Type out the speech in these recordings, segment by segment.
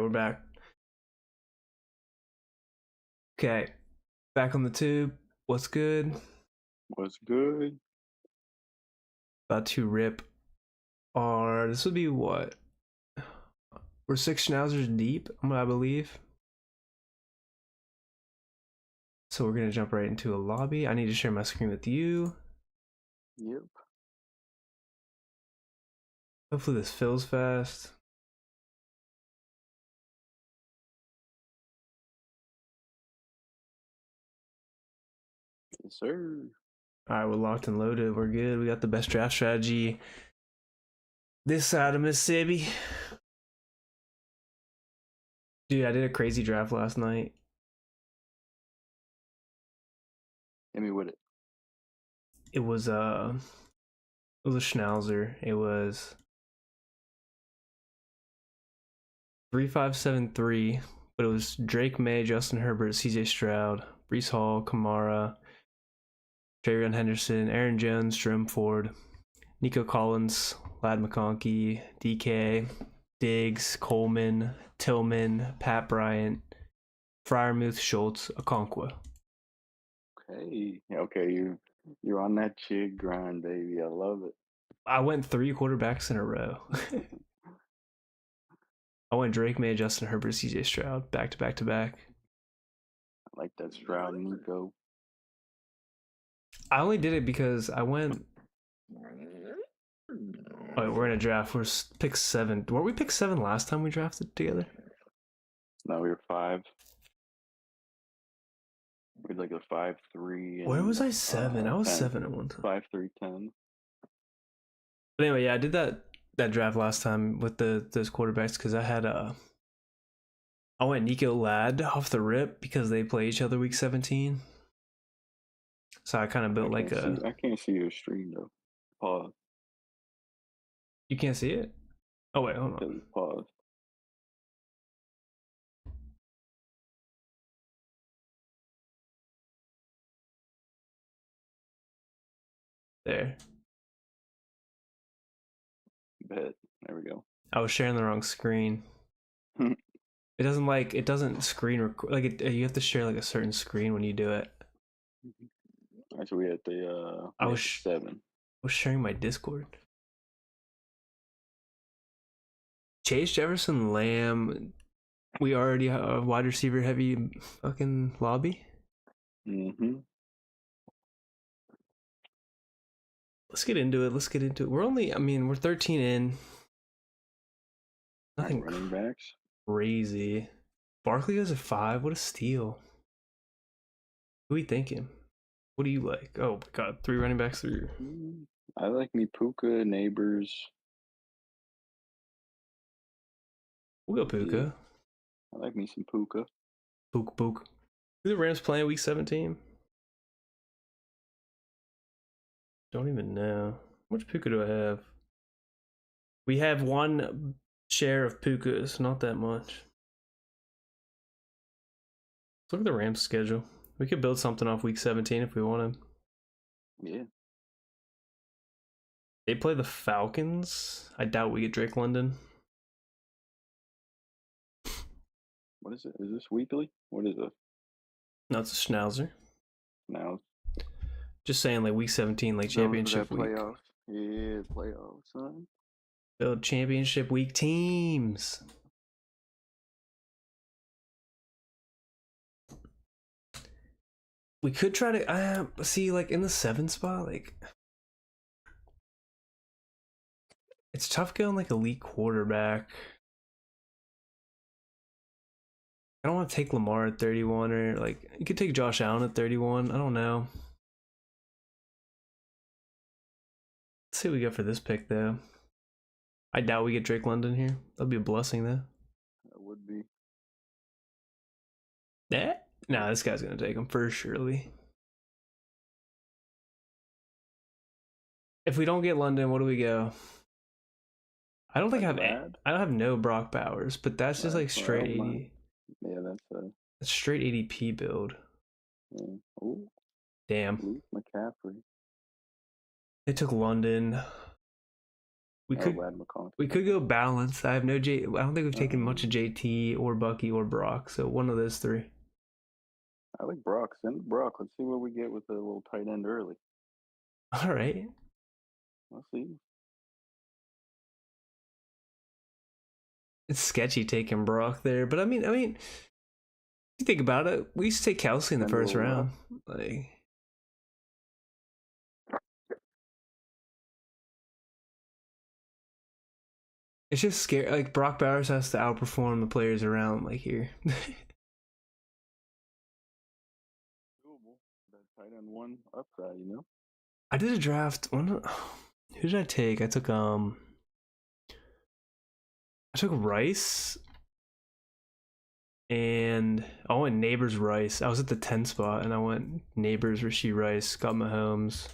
we're back. Okay, back on the tube. What's good? What's good? About to rip our. This would be what? We're 6 schnauzers deep, I believe. So we're gonna jump right into a lobby. I need to share my screen with you. Yep. Hopefully this fills fast. Yes, sir. All right, we're locked and loaded. We're good. We got the best draft strategy this side of Mississippi. Dude, I did a crazy draft last night. Hit me with it. It was a Schnauzer. It was 3573, but it was Drake May, Justin Herbert, CJ Stroud, Breece Hall, Kamara, Travion Henderson, Aaron Jones, Jerome Ford, Nico Collins, Lad McConkey, DK, Diggs, Coleman, Tillman, Pat Bryant, Freiermuth, Schultz, Okonkwo. Okay. Okay, you're on that chick grind, baby. I love it. I went 3 quarterbacks in a row. I went Drake May, Justin Herbert, CJ Stroud, back to back to back. I like that Stroud Nico. I only did it because I went. Oh, we're in a draft. We're pick 7. Weren't we pick 7 last time we drafted together? Now we were 5. We had like a 5-3. Where was I 7? I was 10. 7 at one time. 5-3-10. But anyway, yeah, I did that draft last time with those quarterbacks because I went Nico Ladd off the rip because they play each other week 17. So I kind of built I can't see your stream though. Pause. You can't see it? Oh wait, hold on. Pause. There. Bet. There we go. I was sharing the wrong screen. It doesn't screen record you have to share like a certain screen when you do it. Alright, so we had the I was 7. I was sharing my Discord. Chase Jefferson, Lamb. We already have a wide receiver heavy fucking lobby. Mm-hmm. Let's get into it. We're 13 in. Nothing running backs. Crazy. Barkley goes at 5. What a steal. Who are we thinking? What do you like? Oh my god, 3 running backs through. I like me Puka, Neighbors. We'll go Puka. Yeah. I like me some Puka. Puka. Who the Rams playing week 17? Don't even know. How much Puka do I have? We have 1 share of Pukas, not that much. Let's look at the Rams schedule. We could build something off week 17 if we wanted. Yeah. They play the Falcons. I doubt we get Drake London. What is it? Is this weekly? What is it? No, it's a Schnauzer. Now. Just saying, like week 17, like championship week. Playoffs. Yeah, playoffs, son. Build championship week teams. We could try to see, like in the 7 spot, like it's tough going like elite quarterback. I don't want to take Lamar at 31, or like you could take Josh Allen at 31. I don't know. Let's see what we got for this pick though. I doubt we get Drake London here. That'd be a blessing though. That would be. Eh? Nah, this guy's gonna take him for surely. If we don't get London, what do we go? I don't think I have no Brock Bowers, but that's just like straight 80. Yeah, that's straight ADP build. Yeah. Ooh. Damn. Luke McCaffrey. They took London. We Oh, could Lad McConkey. we could go balance. I have no J. I don't think we've taken much of Um, JT or Bucky or Brock. So one of those three. I like Brock. Send Brock. Let's see what we get with a little tight end early. All right. Let's see. It's sketchy taking Brock there, but I mean, if you think about it, we used to take Kelsey in the Send a first little round. Like, it's just scary. Like Brock Bowers has to outperform the players around. Like here, doable. That tight end one upside, you know. I did a draft. Who did I take? I took Rice and I went Neighbors Rice. I was at the 10 spot and I went Neighbors Rasheed Rice, got Mahomes.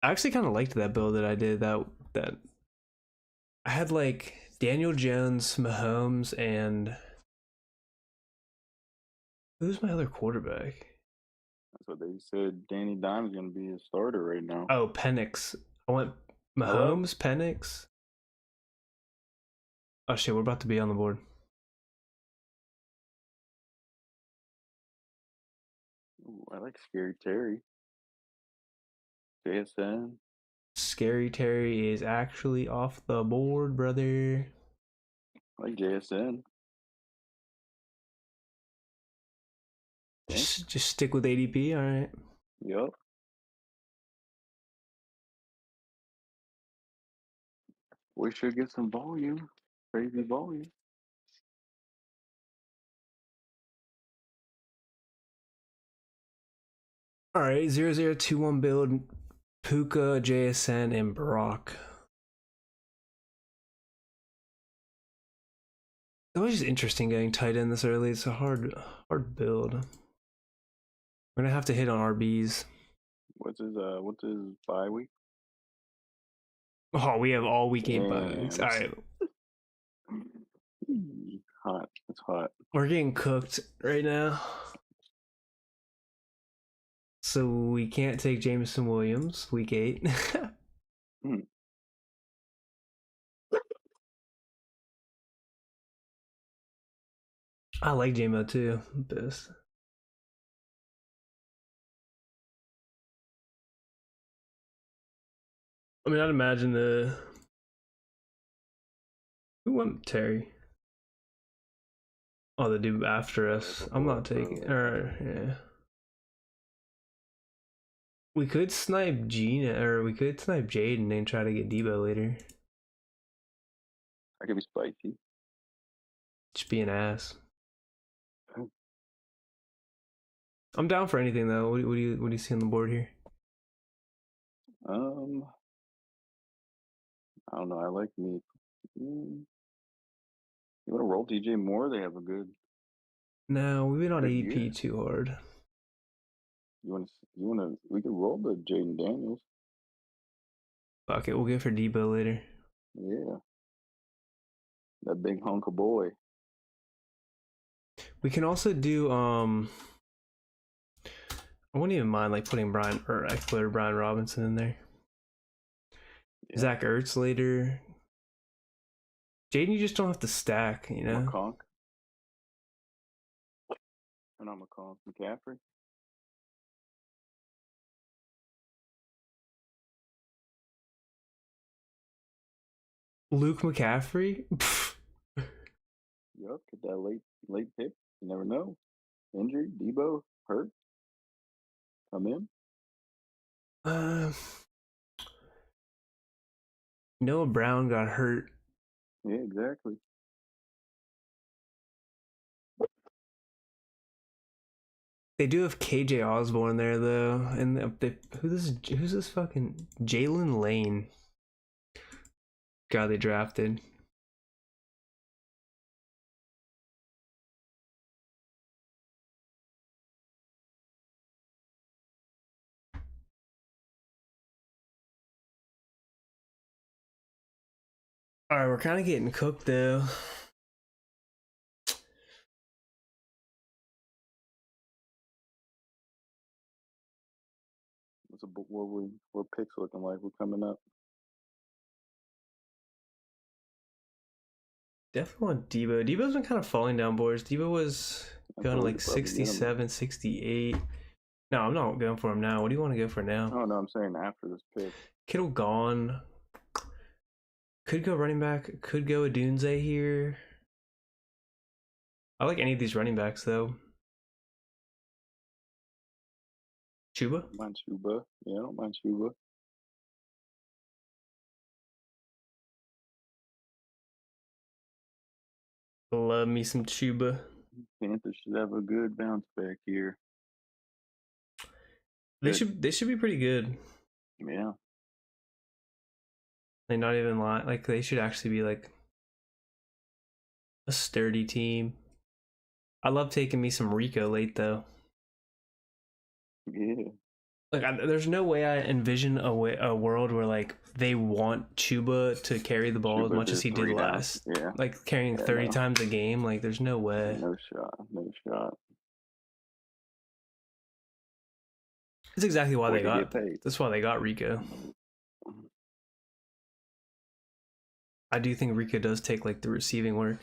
I actually kind of liked that build that I did. That I had like Daniel Jones, Mahomes, and who's my other quarterback? That's what they said. Danny Dimes gonna be a starter right now. Oh, Penix. I went Hello. Mahomes, Penix. Oh shit, we're about to be on the board. Ooh, I like Scary Terry. JSN. Scary Terry is actually off the board, brother. I like JSN. Okay. Just stick with ADP, all right. Yup. We should get some volume. Crazy volume. All right, 0021 build, Puka, JSN, and Brock. It was just interesting getting tight end this early. It's a hard build. We're gonna have to hit on RBs. What's his bye week? Oh, we have all week 8 bye weeks. Damn. All right, Hot. It's hot. we're getting cooked right now. So we can't take Jameson Williams week 8. Hmm. I like JMO too. Best. I mean, I'd imagine who went Terry? Oh, the dude after us. I'm not taking. Or yeah. We could snipe Gina, or we could snipe Jaden and try to get Debo later. I could be spicy. Just be an ass. I'm down for anything though. What do you see on the board here? Um, I don't know. I like me. You want to roll DJ Moore? They have a No, we've been on good ADP year. too hard. You want to? We could roll the Jaden Daniels. Fuck it, we'll get for Debo later. Yeah, that big hunk of boy. We can also do I wouldn't even mind like putting Brian or Eckler, Brian Robinson in there. Yeah. Zach Ertz later. Jaden, you just don't have to stack, you know. McConk. Or not McConk. McCaffrey. Luke McCaffrey. Yup, get that late pick. You never know. Injury, Debo, hurt. Come in. Noah Brown got hurt. Yeah, exactly. They do have KJ Osborne there though, and who's this fucking Jalen Lane guy they drafted? All right, we're kind of getting cooked though. what picks looking like? We're coming up. Definitely want Debo. Debo's been kind of falling down boards. Debo was going to like 67, 68. No, I'm not going for him now. What do you want to go for now? Oh, no, I'm saying after this pick. Kittle gone. Could go running back. Could go Adunze here. I like any of these running backs, though. Chuba? I don't mind Chuba. Yeah, I don't mind Chuba. Love me some Chuba. Panthers should have a good bounce back here. They should be pretty good. Yeah. Like, not even lie. Like, they should actually be like a sturdy team. I love taking me some Rico late though. Yeah. Like, there's no way I envision a world where like they want Chuba to carry the ball as much as he did last. Yeah. Like carrying 30 times a game. Like, there's no way. No shot. No shot. That's exactly why they got. That's why they got Rico. I do think Rico does take like the receiving work.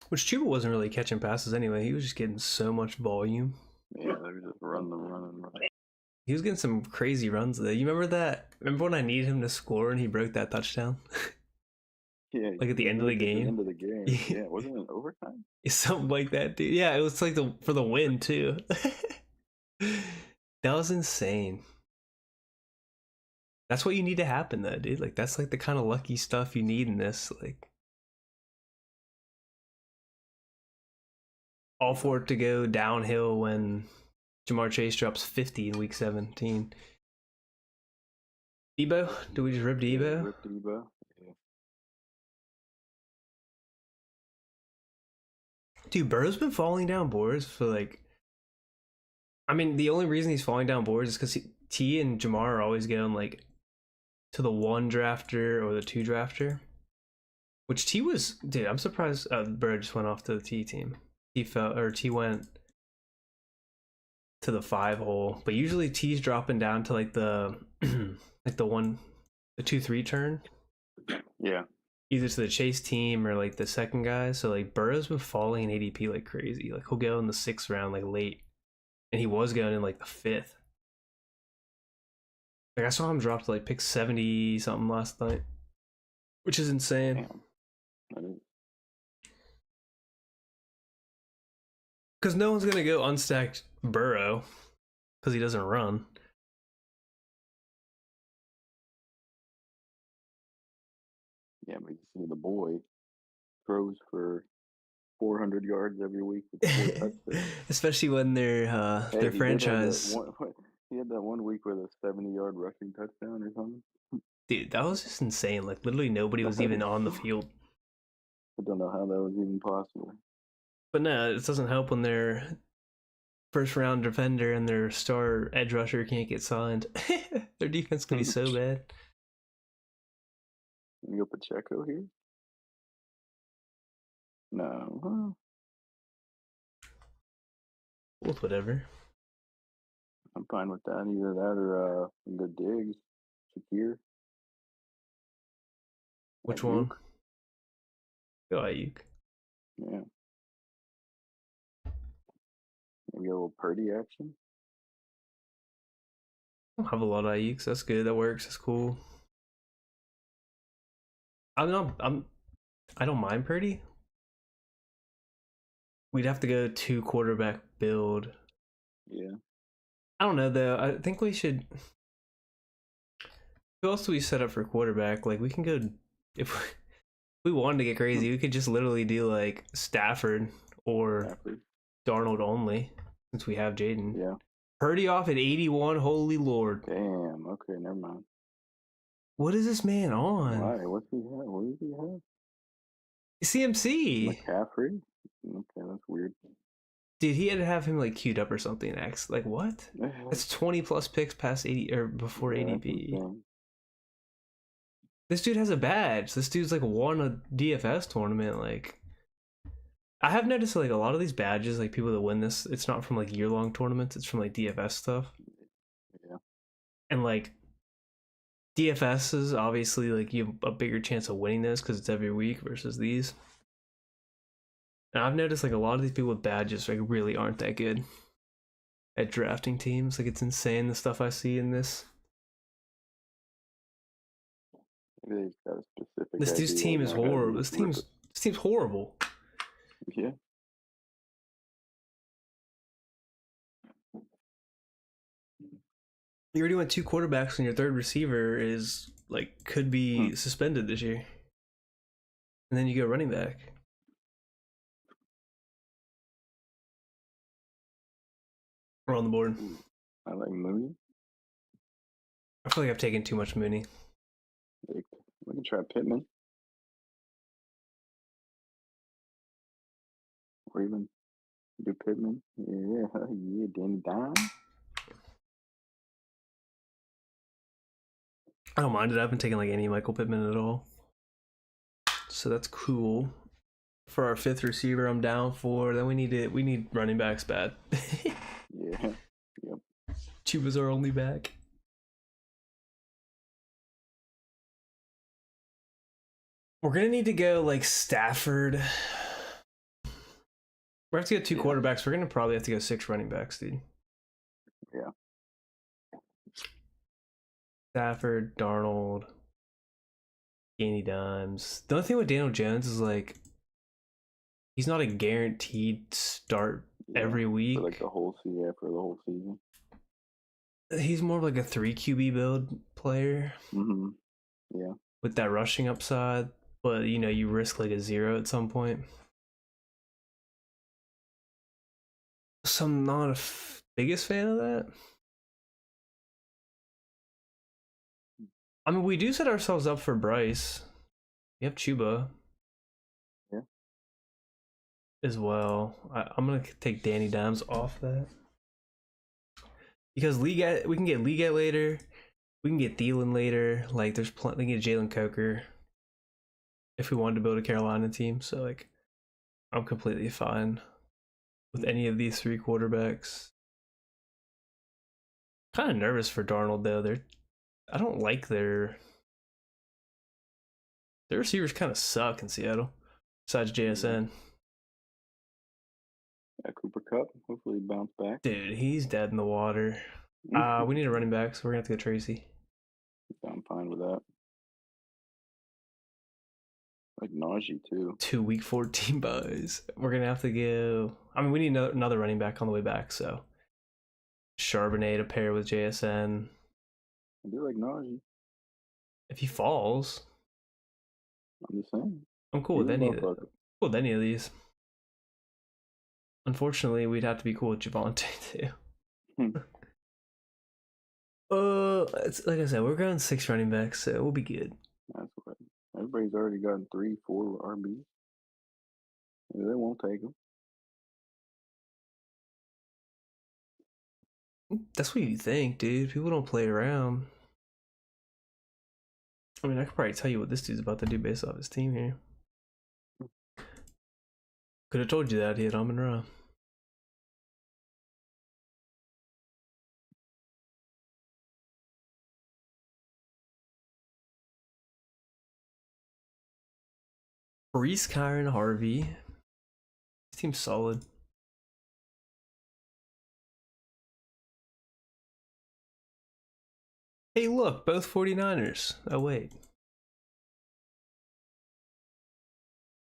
Which Chuba wasn't really catching passes anyway. He was just getting so much volume. Yeah, they were just running. He was getting some crazy runs though. You remember that? Remember when I needed him to score and he broke that touchdown? Yeah. Like at the end of the game. End of the game. Yeah, wasn't it overtime? Something like that, dude. Yeah, it was like for the win too. That was insane. That's what you need to happen though, dude. Like, that's like the kind of lucky stuff you need in this. Like, all for it to go downhill when Jamar Chase drops 50 in week 17. Debo? Do we just rip Debo? Yeah, rip Debo. Yeah. Dude, Burrow's been falling down boards for like. I mean, the only reason he's falling down boards is because T and Jamar are always going like to the 1 drafter or the 2 drafter. Which T was, dude, I'm surprised Burrow just went off to the T team. T went to the 5 hole, but usually T's dropping down to like the like the 2-3 turn. Yeah. Either to the chase team or like the second guy. So like Burrow's been falling in ADP like crazy. Like, he'll go in the 6th round like late, and he was going in like the 5th. Like, I saw him drop to like pick 70 something last night, which is insane. Because no one's gonna go unstacked Burrow because he doesn't run. Yeah, but you see the boy throws for 400 yards every week with 4 touchdowns. Especially when their franchise. He had that one week with a 70-yard rushing touchdown or something. Dude, that was just insane. Like, literally nobody was even on the field. I don't know how that was even possible. But no, it doesn't help when their first round defender and their star edge rusher can't get signed. Their defense can be so bad. You go Pacheco here? No. With whatever. I'm fine with that. Either that or good digs. Shakir. Which one? Go Ayuk. Yeah. Maybe a little Purdy action. I don't have a lot of Ayuks. That's good. That works. That's cool. I don't mind Purdy. We'd have to go 2 quarterback build. Yeah. I don't know though. I think we should. Who else do we set up for quarterback? Like, we can go if we wanted to get crazy. We could just literally do like Stafford or Darnold only, since we have Jaden. Yeah. Purdy off at 81. Holy Lord. Damn. Okay, never mind. What is this man on? Why? What's he have? What does he have? CMC. McCaffrey? Okay, that's weird. Dude, he had to have him like queued up or something next. Like, what? That's 20 plus picks past 80 or before ADP. This dude has a badge. This dude's like won a DFS tournament. Like, I have noticed like a lot of these badges, like people that win this, it's not from like year-long tournaments, it's from like DFS stuff. Yeah. And like DFS is obviously like you have a bigger chance of winning this because it's every week versus these. And I've noticed like a lot of these people with badges like really aren't that good at drafting teams. Like it's insane the stuff I see in this. Maybe they just got a specific This dude's idea team and is they're gonna horrible. just rip it. This team's horrible. Yeah. You already went 2 quarterbacks and your third receiver is like could be suspended this year. And then you go running back. We're on the board. Ooh, I like Mooney. I feel like I've taken too much Mooney. We can try Pittman. Or even do Pittman. Yeah, yeah, Danny Dimes. I don't mind it. I haven't taken like any Michael Pittman at all. So that's cool. For our 5th receiver, I'm down for. Then we need running backs bad. Yeah. Yep. Chuba's our only back. We're gonna need to go like Stafford. We have to get 2 quarterbacks. We're gonna probably have to go 6 running backs, dude. Yeah. Stafford, Darnold, Danny Dimes. The only thing with Daniel Jones is like he's not a guaranteed start every week. For like the whole season. Yeah, for the whole season. He's more of like a 3 QB build player. Mm-hmm. Yeah. With that rushing upside, but you know you risk like a 0 at some point. So I'm not a biggest fan of that. I mean, we do set ourselves up for Bryce. We have Chuba. Yeah. As well. I'm gonna take Danny Dimes off that because we can get Liga later. We can get Thielen later. Like there's plenty. We can get Jalen Coker if we wanted to build a Carolina team. So like, I'm completely fine with any of these 3 quarterbacks. Kind of nervous for Darnold though. I don't like their receivers. Kind of suck in Seattle. Besides JSN. Yeah, Cooper Kupp. Hopefully he bounce back. Dude, he's dead in the water. We need a running back, so we're gonna have to go Tracy. I'm fine with that. Like Najee too. 2 week 14 buys. We're gonna have to go. I mean, we need another running back on the way back. So Charbonnet to pair with JSN. I do like Najee. If he falls, I'm just saying. I'm cool with any of these. Unfortunately, we'd have to be cool with Javonte too. It's, like I said, we're going 6 running backs, so we'll be good. That's what everybody's already gotten 3, 4 RBs. Maybe they won't take them. That's what you think, dude. People don't play around. I mean, I could probably tell you what this dude's about to do based off his team here. Could have told you that. He had Amon-Ra. Reese, Kyron, Harvey. This team's solid. Hey, look, both 49ers. Oh, wait.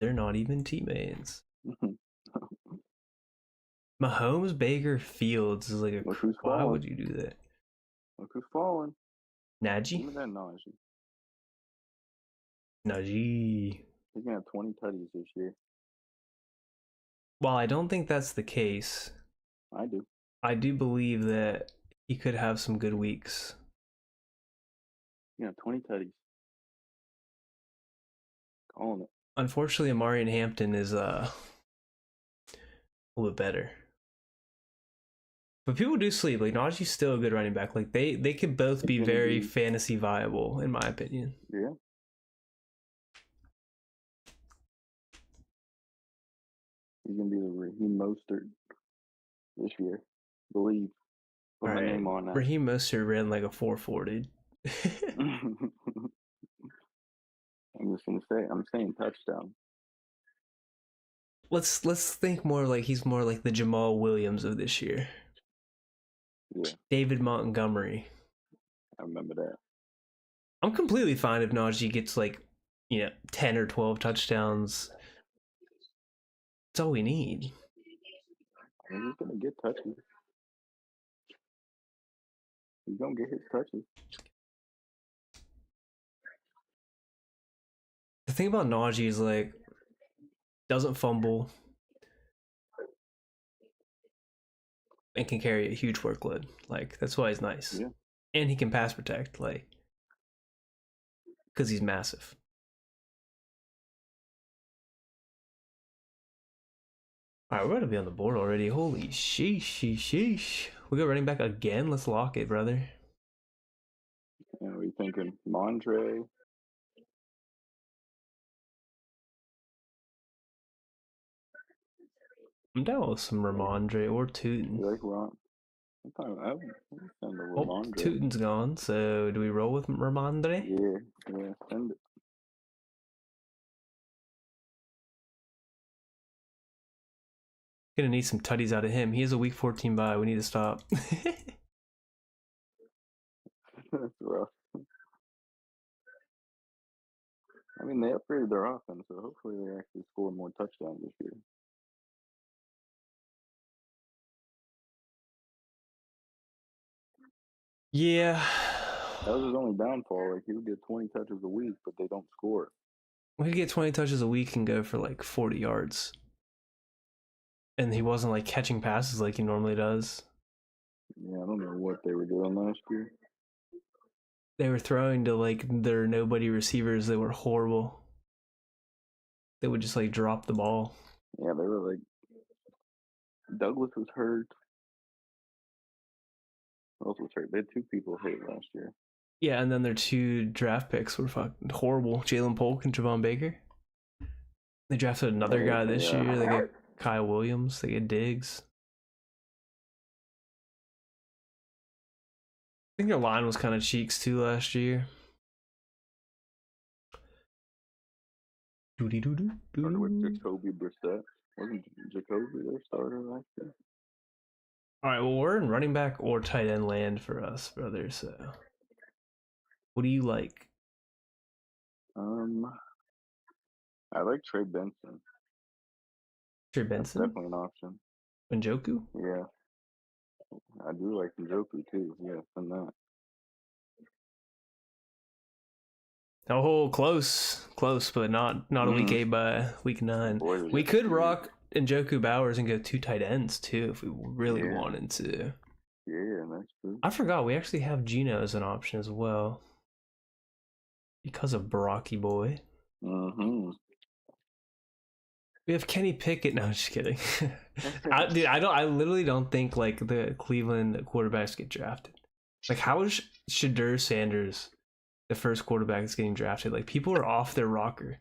They're not even teammates. Mahomes, Baker, Fields is like a. Why would you do that? Look who's falling. Najee? Give me that Najee. Najee. He's gonna have 20 tutties this year. While I don't think that's the case, I do believe that he could have some good weeks. Yeah, 20 tutties. Calling it. Unfortunately, Amari and Hampton is a little bit better. But people do sleep. Like Najee's still a good running back. Like they could both be very fantasy viable, in my opinion. He's gonna be the Raheem Mostert this year. Believe. Put All my right, name on that. Raheem Mostert ran like a 4.4, dude. I'm just gonna say. I'm saying touchdown. Let's think more like he's more like the Jamal Williams of this year. Yeah, David Montgomery. I remember that. I'm completely fine if Najee gets like, 10 or 12 touchdowns. That's all we need. I mean, he's gonna get touches. He's gonna get his touches. The thing about Najee is like doesn't fumble and can carry a huge workload. Like that's why he's nice. Yeah. And he can pass protect, like because he's massive. All right, we're gonna be on the board already. Holy sheesh. We go running back again. Let's lock it, brother. And we thinking Mondre. I'm down with some Ramondre or Tootin. You like Ron? I would send a Oh, Ramondre. Tootin's gone. So do we roll with Ramondre? Yeah, send it. Gonna need some tutties out of him. He has a week 14 bye. We need to stop. That's rough. I mean, they upgraded their offense, so hopefully they actually score more touchdowns this year. Yeah. That was his only downfall. Like, he would get 20 touches a week, but they don't score. We could get 20 touches a week and go for like 40 yards. And he wasn't like catching passes like he normally does. Yeah, I don't know what they were doing last year. They were throwing to like their nobody receivers that were horrible. They would just like drop the ball. Yeah, they were like, Douglas was hurt. Who else was hurt? They had 2 people hurt last year. Yeah, and then their 2 draft picks were fucking horrible. Jalen Polk and Javon Baker. They drafted another guy this year. They got Kyle Williams. They get Diggs. I think their line was kind of cheeks too last year. Started with Jacoby Brissett. Wasn't Jacoby their starter last year? All right, well, we're in running back or tight end land for us, brother. So, what do you like? I like Trey Benson. Trey That's Benson? definitely an option. Njoku? Yeah. I do like Njoku too. Yeah, and that. Oh, close, but not a week 8 by week 9. We could rock Njoku Bowers and go 2 tight ends too if we really wanted to. Yeah, that's true. I forgot we actually have Gino as an option as well because of Brocky boy. We have Kenny Pickett. No, I'm just kidding. I literally don't think like the Cleveland quarterbacks get drafted. Like, how is Shadur Sanders the first quarterback that's getting drafted? Like, people are off their rocker.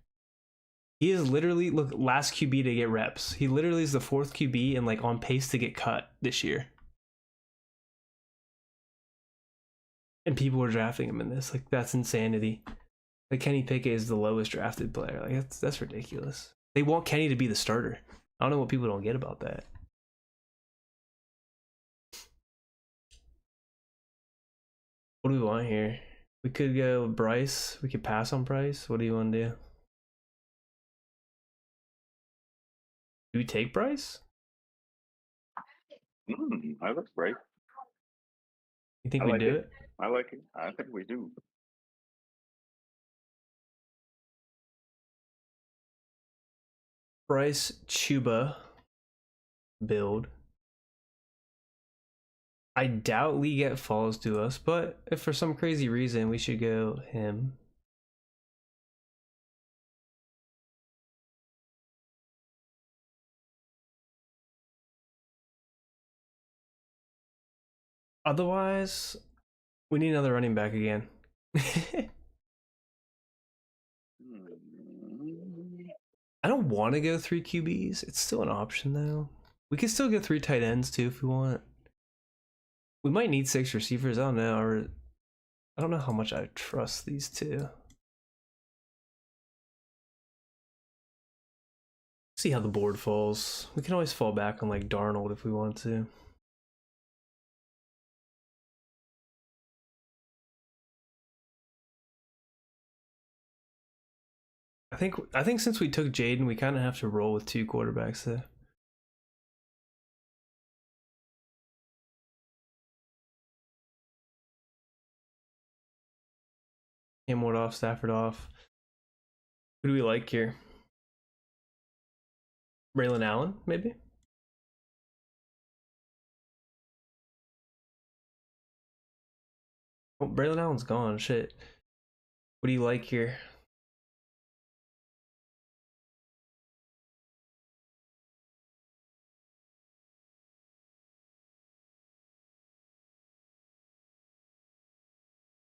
He is literally last QB to get reps. He literally is the 4th QB and like on pace to get cut this year. And people are drafting him in this. Like, that's insanity. Like, Kenny Pickett is the lowest drafted player. Like, that's ridiculous. They want Kenny to be the starter. I don't know what people don't get about that. What do we want here? We could go Bryce. We could pass on Bryce. What do you want to do? Do we take Bryce? I like Bryce. You think we do it? I like it. I think we do. Bryce Chuba build. I doubt Leggett falls to us, but if for some crazy reason we should go him. Otherwise, we need another running back again. I don't want to go 3 QBs. It's still an option though. We can still go 3 tight ends too if we want. We might need 6 receivers. I don't know. Or I don't know how much I trust these two. See how the board falls. We can always fall back on like Darnold if we want to. I think since we took Jaden, we kind of have to roll with 2 quarterbacks there. Hamward off, Stafford off. Who do we like here? Braylon Allen, maybe? Oh, Braylon Allen's gone. Shit. What do you like here?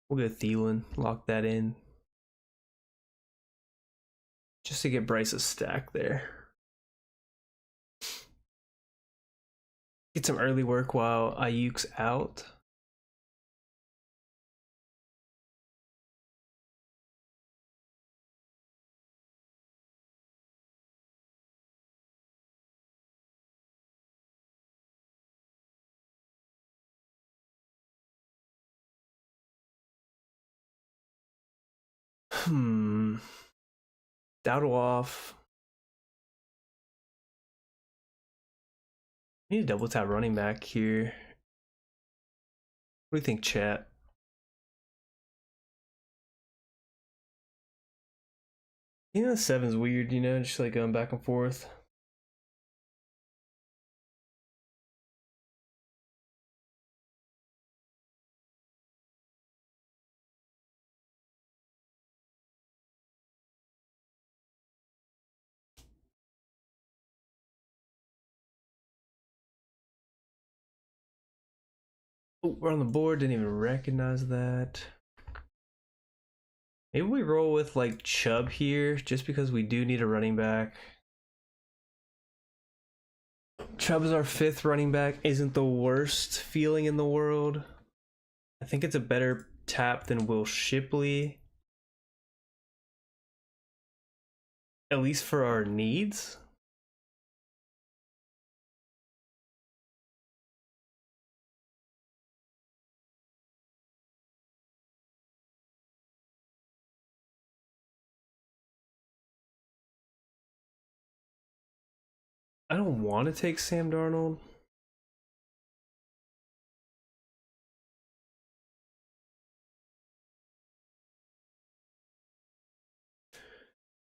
We'll go Thielen. Lock that in. Just to get Bryce a stack there. Get some early work while Ayuk's out. Dowdle off. Need a double tap running back here. What do you think, chat? You know, 7's weird, you know, just like going back and forth. Oh, we're on the board, didn't even recognize that. Maybe we roll with like Chubb here, just because we do need a running back. Chubb is our 5th running back. Isn't the worst feeling in the world. I think it's a better tap than Will Shipley. At least for our needs. I don't want to take Sam Darnold.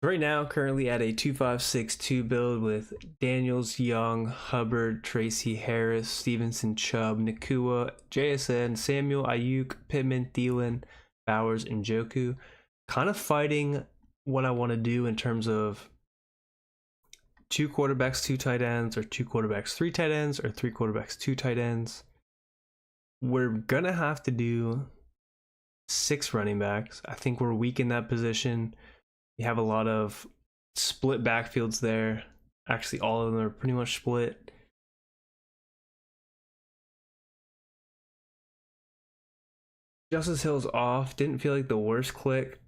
Right now, currently at a 2-5-6-2 build with Daniels, Young, Hubbard, Tracy, Harris, Stevenson, Chubb, Nakua, JSN, Samuel, Ayuk, Pittman, Thielen, Bowers, and Joku. Kind of fighting what I want to do in terms of 2 quarterbacks, 2 tight ends, or 2 quarterbacks, 3 tight ends, or 3 quarterbacks, 2 tight ends. We're gonna have to do 6 running backs. I think we're weak in that position. You have a lot of split backfields there. Actually, all of them are pretty much split. Justice Hill's off. Didn't feel like the worst click.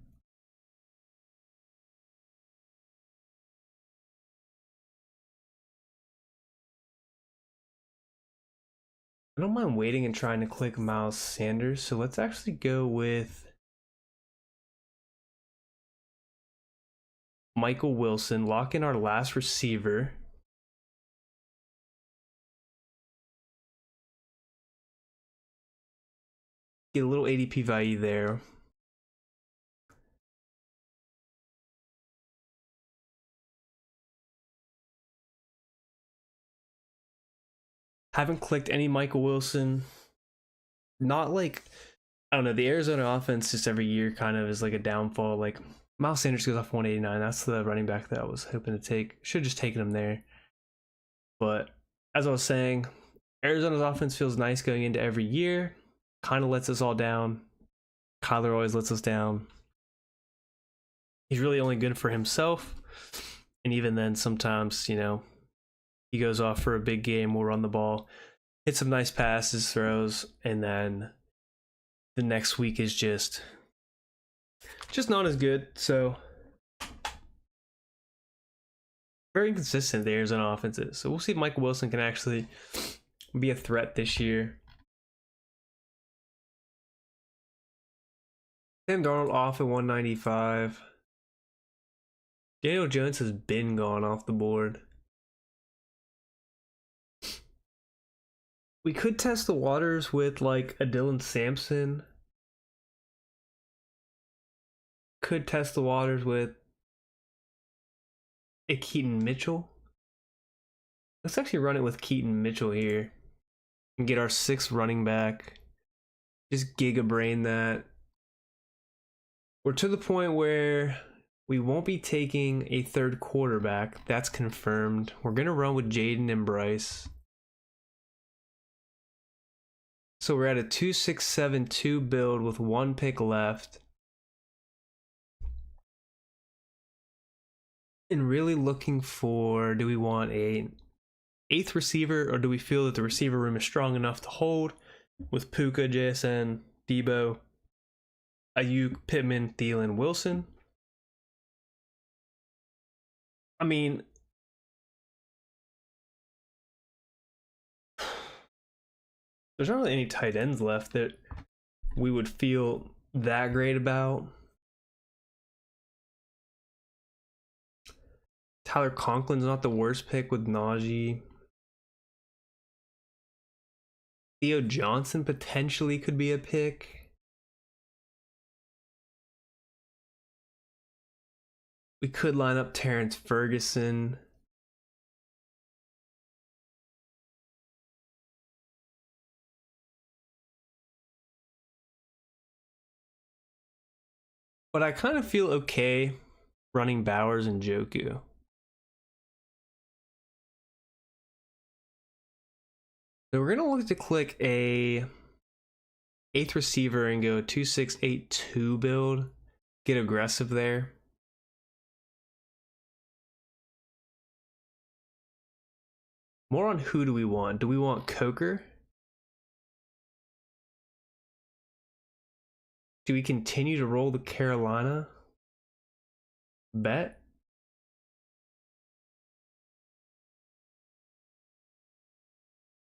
I don't mind waiting and trying to click Miles Sanders. So let's actually go with Michael Wilson. Lock in our last receiver. Get a little ADP value there. Haven't clicked any Michael Wilson. Not like, I don't know, the Arizona offense just every year kind of is like a downfall. Like Miles Sanders goes off 189. That's the running back that I was hoping to take. Should have just taken him there. But as I was saying, Arizona's offense feels nice going into every year. Kind of lets us all down. Kyler always lets us down. He's really only good for himself. And even then, sometimes, he goes off for a big game, we'll run the ball, hit some nice passes, throws, and then the next week is just not as good. So very inconsistent the Arizona offense is. So we'll see if Mike Wilson can actually be a threat this year. Sam Darnold off at 195. Daniel Jones has been gone off the board. We could test the waters with like a Dylan Sampson. Could test the waters with a Keaton Mitchell. Let's actually run it with Keaton Mitchell here and get our 6th running back. Just giga brain that. We're to the point where we won't be taking a 3rd quarterback. That's confirmed. We're going to run with Jaden and Bryce. So we're at a 2-6-7-2 build with 1 pick left. And really looking for, do we want a 8th receiver, or do we feel that the receiver room is strong enough to hold with Puka, JSN, Debo, Ayuk, Pittman, Thielen, Wilson? I mean, there's not really any tight ends left that we would feel that great about. Tyler Conklin's not the worst pick with Najee. Theo Johnson potentially could be a pick. We could line up Terrence Ferguson. But I kind of feel okay running Bowers and Joku. So we're going to look to click a 8th receiver and go 2-6-8-2 build. Get aggressive there. More on who do we want? Do we want Coker? Do we continue to roll the Carolina bet?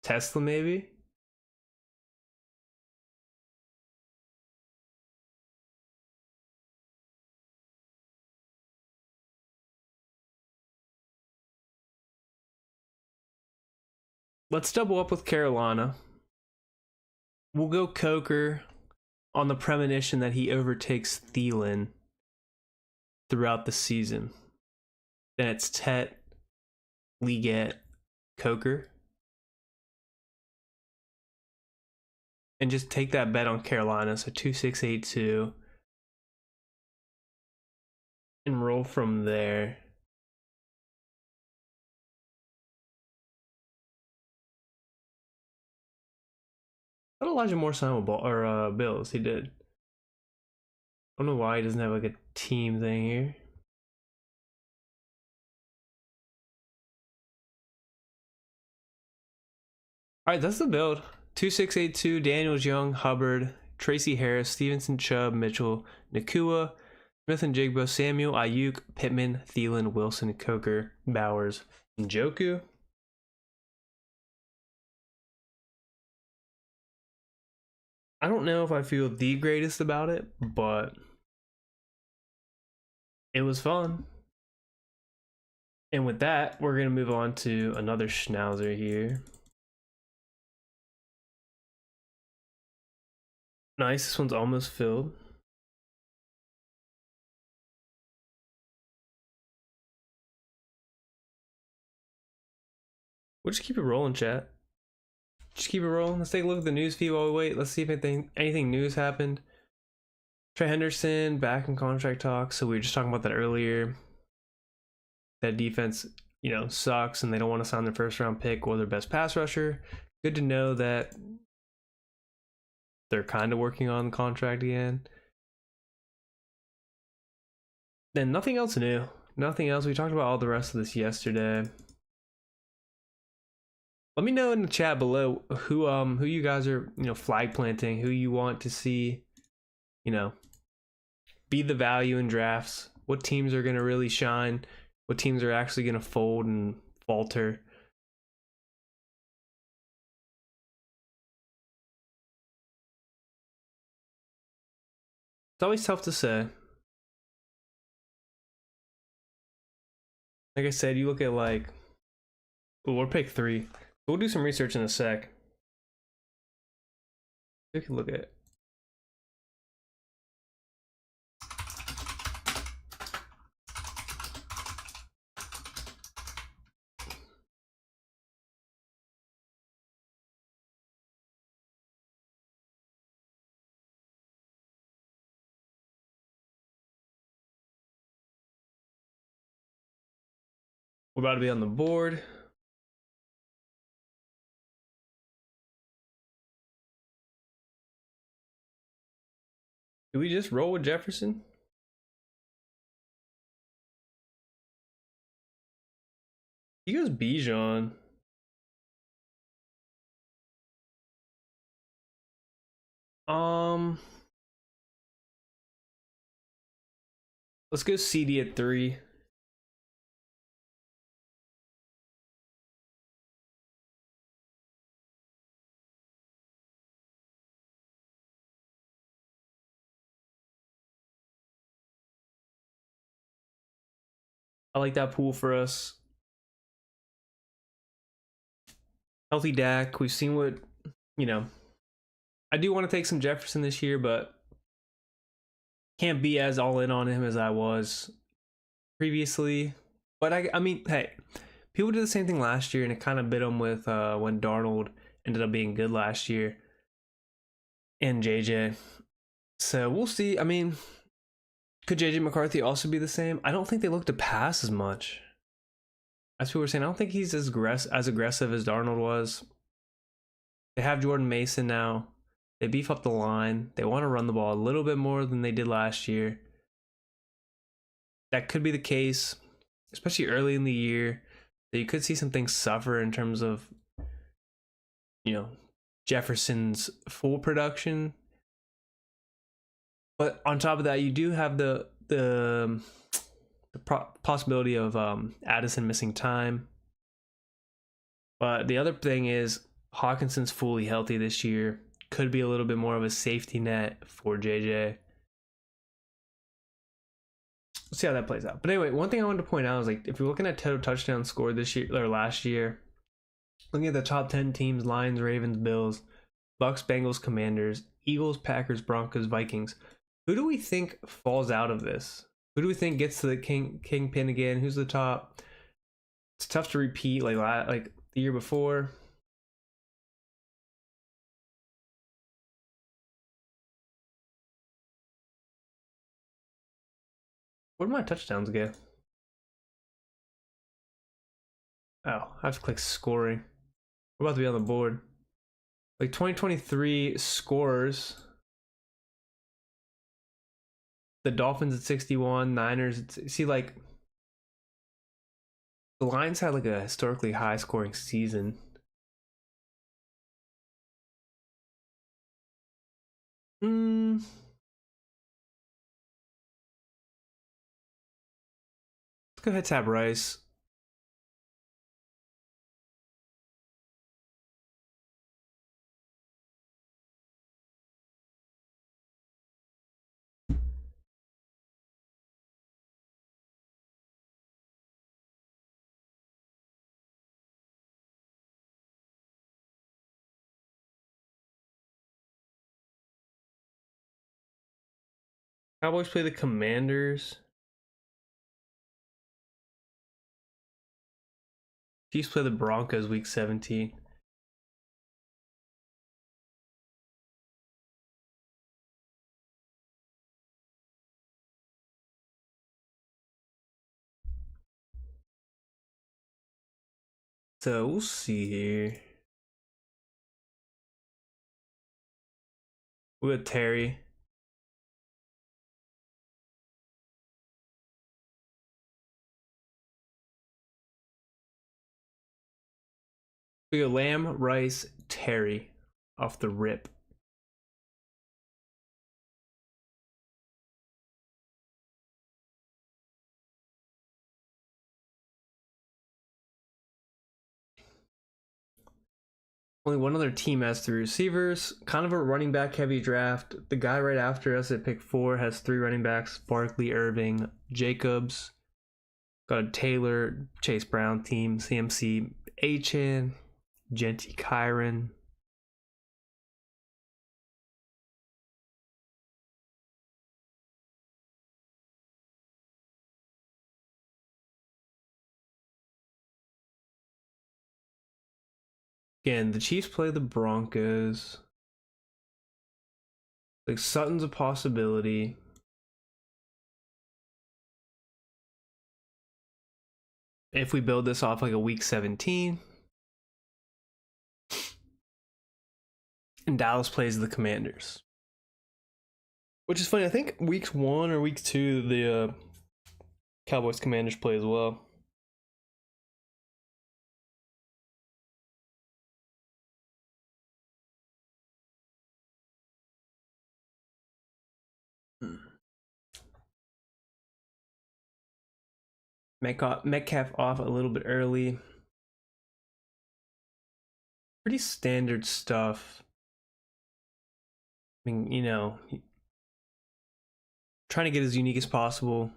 Tesla maybe? Let's double up with Carolina. We'll go Coker on the premonition that he overtakes Thielen throughout the season. Then it's Tet, Leggett, Coker. And just take that bet on Carolina. So 2-6-8-2. And roll from there. What Elijah Moore sign with Bills? He did. I don't know why he doesn't have like a team thing here. Alright, that's the build. 2-6-8-2, Daniels, Young, Hubbard, Tracy Harris, Stevenson, Chubb, Mitchell, Nakua, Smith and Jigbo, Samuel, Ayuk, Pittman, Thielen, Wilson, Coker, Bowers, and Joku. I don't know if I feel the greatest about it, but it was fun. And with that, we're going to move on to another Schnauzer here. Nice, this one's almost filled. We'll just keep it rolling, chat. Just keep it rolling. Let's take a look at the news feed while we wait. Let's see if anything news happened. Trey Henderson back in contract talks. So we were just talking about that earlier. That defense, sucks, and they don't want to sign their 1st-round pick or their best pass rusher. Good to know that they're kind of working on the contract again. Then nothing else new. nothing else. We talked about all the rest of this yesterday. Let me know in the chat below who you guys are, flag planting, who you want to see, be the value in drafts, what teams are going to really shine, what teams are actually going to fold and falter. It's always tough to say. Like I said, you look at we're pick 3. We'll do some research in a sec. We can look at it. We're about to be on the board. Do we just roll with Jefferson? He goes Bijan. Let's go CD at 3. I like that pool for us. Healthy Dak. We've seen what, I do want to take some Jefferson this year, but can't be as all in on him as I was previously. But I mean, hey, people did the same thing last year, and it kind of bit them with when Darnold ended up being good last year and JJ. So we'll see. I mean, could JJ McCarthy also be the same? I don't think they look to pass as much. As people were saying, I don't think he's as aggressive as Darnold was. They have Jordan Mason now. They beef up the line. They want to run the ball a little bit more than they did last year. That could be the case, especially early in the year. That you could see some things suffer in terms of, Jefferson's full production. But on top of that, you do have the possibility of Addison missing time. But the other thing is Hawkinson's fully healthy this year. Could be a little bit more of a safety net for JJ. Let's see how that plays out. But anyway, one thing I wanted to point out is if you're looking at total touchdowns scored this year or last year, looking at the top 10 teams: Lions, Ravens, Bills, Bucks, Bengals, Commanders, Eagles, Packers, Broncos, Vikings. Who do we think falls out of this? Who do we think gets to the kingpin again? Who's the top? It's tough to repeat like the year before. Where did my touchdowns go? Oh, I have to click scoring. We're about to be on the board. 2023 scores. The Dolphins at 61, Niners. The Lions had a historically high scoring season. Let's go ahead, tab Rice. Cowboys play the Commanders. Chiefs play the Broncos week 17. So we'll see here. We got Terry. We go Lamb, Rice, Terry off the rip. Only one other team has 3 receivers. Kind of a running back heavy draft. The guy right after us at pick 4 has 3 running backs: Barkley, Irving, Jacobs. Got a Taylor, Chase Brown team, CMC, Achan, Genty, Kyron. Again, the Chiefs play the Broncos. Like, Sutton's a possibility. If we build this off like a week 17. And Dallas plays the Commanders. Which is funny, I think week 1 or week 2, the Cowboys Commanders play as well. Metcalf off a little bit early. Pretty standard stuff. I mean, you know, trying to get as unique as possible.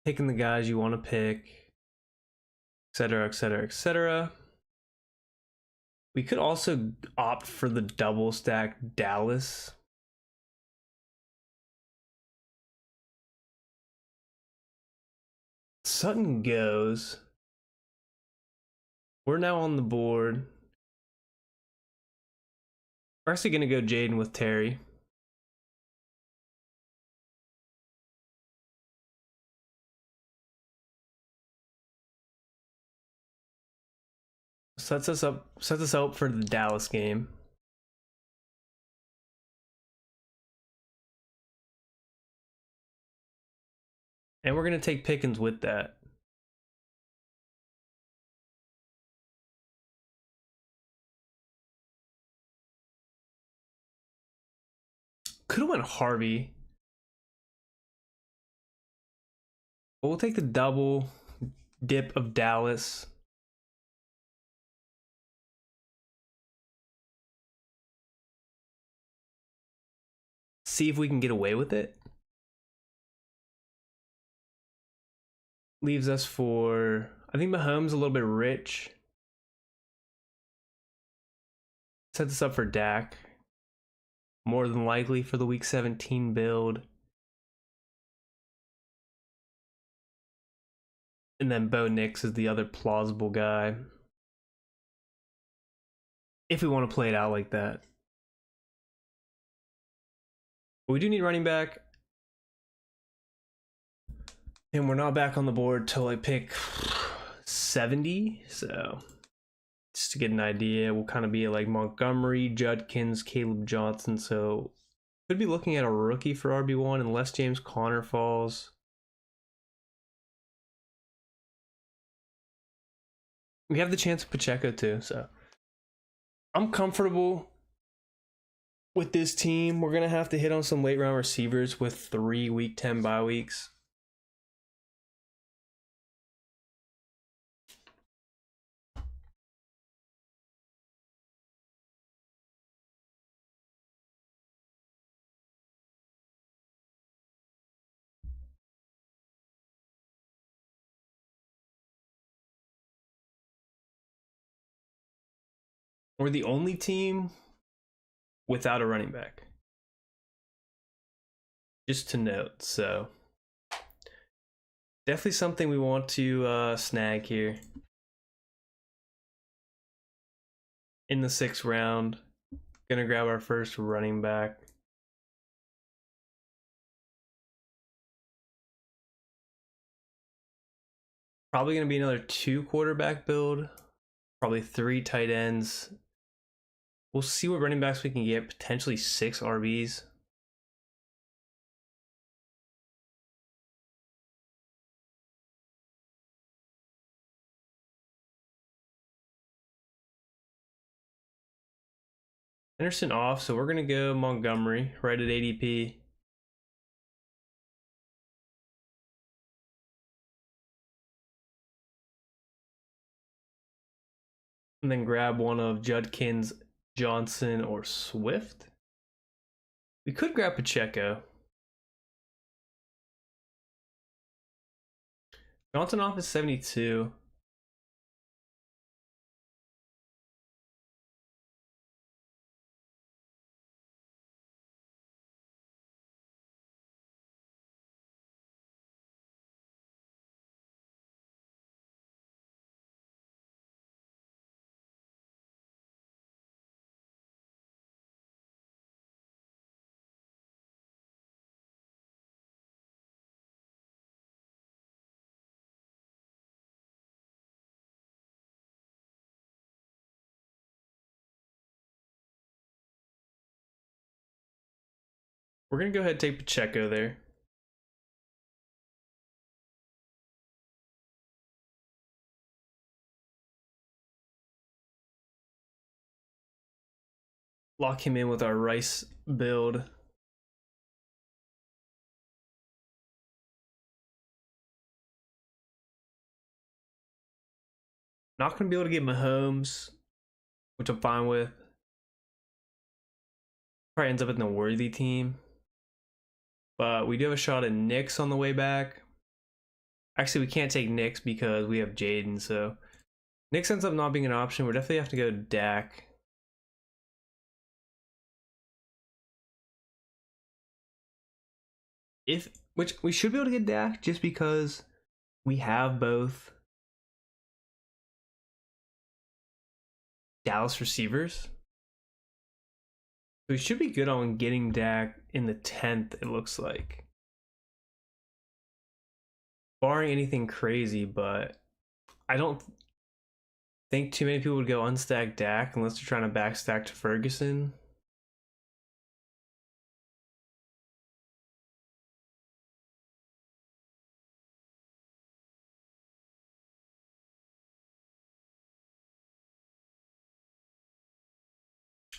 Picking the guys you want to pick, etc., etc., etc. We could also opt for the double stack Dallas. Sutton goes. We're now on the board. We're actually going to go Jaden with Terry. Sets us up for the Dallas game. And we're going to take Pickens with that. Could have went Harvey. But we'll take the double dip of Dallas. See if we can get away with it. Leaves us for, I think Mahomes a little bit rich. Sets us up for Dak. More than likely for the week 17 build. And then Bo Nix is the other plausible guy. If we want to play it out like that. But we do need running back. And we're not back on the board till I pick 70. So just to get an idea, we'll kind of be like Montgomery, Judkins, Caleb Johnson. So could be looking at a rookie for RB1 unless James Conner falls. We have the chance of Pacheco too, so I'm comfortable with this team. We're gonna have to hit on some late round receivers with 3 week 10 bye weeks. We're the only team without a running back. Just to note, so definitely something we want to snag here. In the 6th round, gonna grab our first running back. Probably gonna be another 2 quarterback build. Probably 3 tight ends. We'll see what running backs we can get. Potentially 6 RBs. Henderson off, so we're going to go Montgomery right at ADP. And then grab one of Judkins, Johnson, or Swift. We could grab Pacheco. Johnson off is 72. We're going to go ahead and take Pacheco there. Lock him in with our Rice build. Not going to be able to get Mahomes, which I'm fine with. Probably ends up in the worthy team. But we do have a shot at Knicks on the way back. Actually, we can't take Knicks because we have Jaden, so Knicks ends up not being an option. We'll definitely have to go Dak. Which we should be able to get Dak just because we have both Dallas receivers. We should be good on getting Dak in the 10th, it looks like. Barring anything crazy, but I don't think too many people would go unstack Dak unless they're trying to backstack to Ferguson.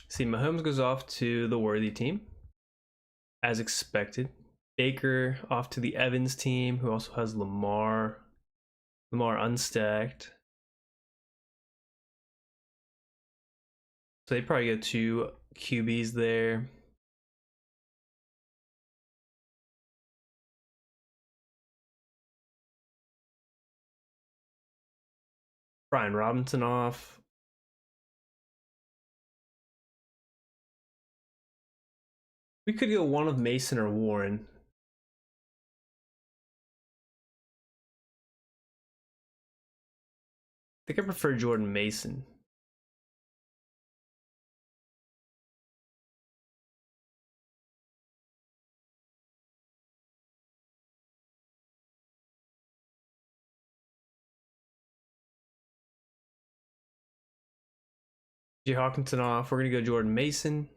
See, Mahomes goes off to the worthy team, as expected. Baker off to the Evans team, who also has Lamar. Lamar unstacked. So they probably go two QBs there. Brian Robinson off. We could go one of Mason or Warren. I think I prefer Jordan Mason. J. Hawkinson off. We're going to go Jordan Mason.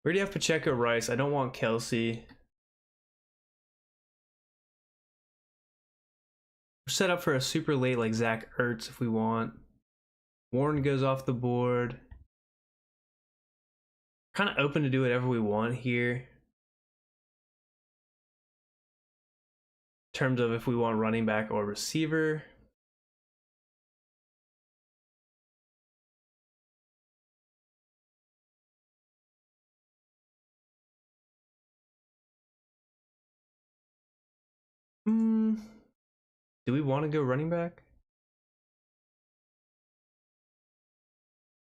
We already have Pacheco Rice. I don't want Kelsey. We're set up for a super late like Zach Ertz if we want. Warren goes off the board. Kind of open to do whatever we want here. In terms of if we want running back or receiver. Do we want to go running back?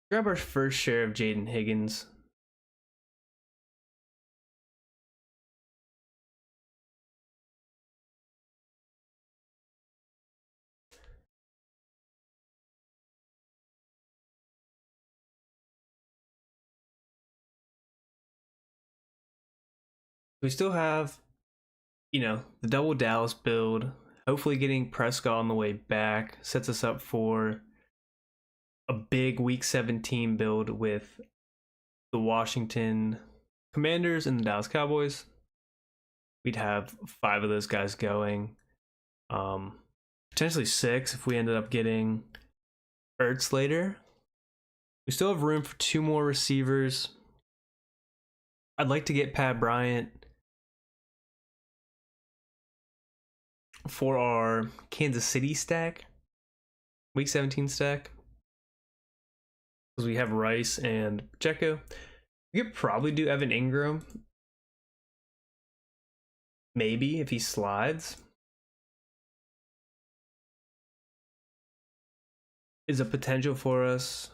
Grab our first share of Jaden Higgins. We still have, the double Dallas build. Hopefully getting Prescott on the way back sets us up for a big week 17 build with the Washington Commanders and the Dallas Cowboys. we'd have 5 of those guys going. Potentially 6 if we ended up getting Ertz later. We still have room for 2 more receivers. I'd like to get Pat Bryant for our Kansas City stack, week 17 stack, because we have Rice and Pacheco. We could probably do Evan Ingram, maybe if he slides. Is a potential for us.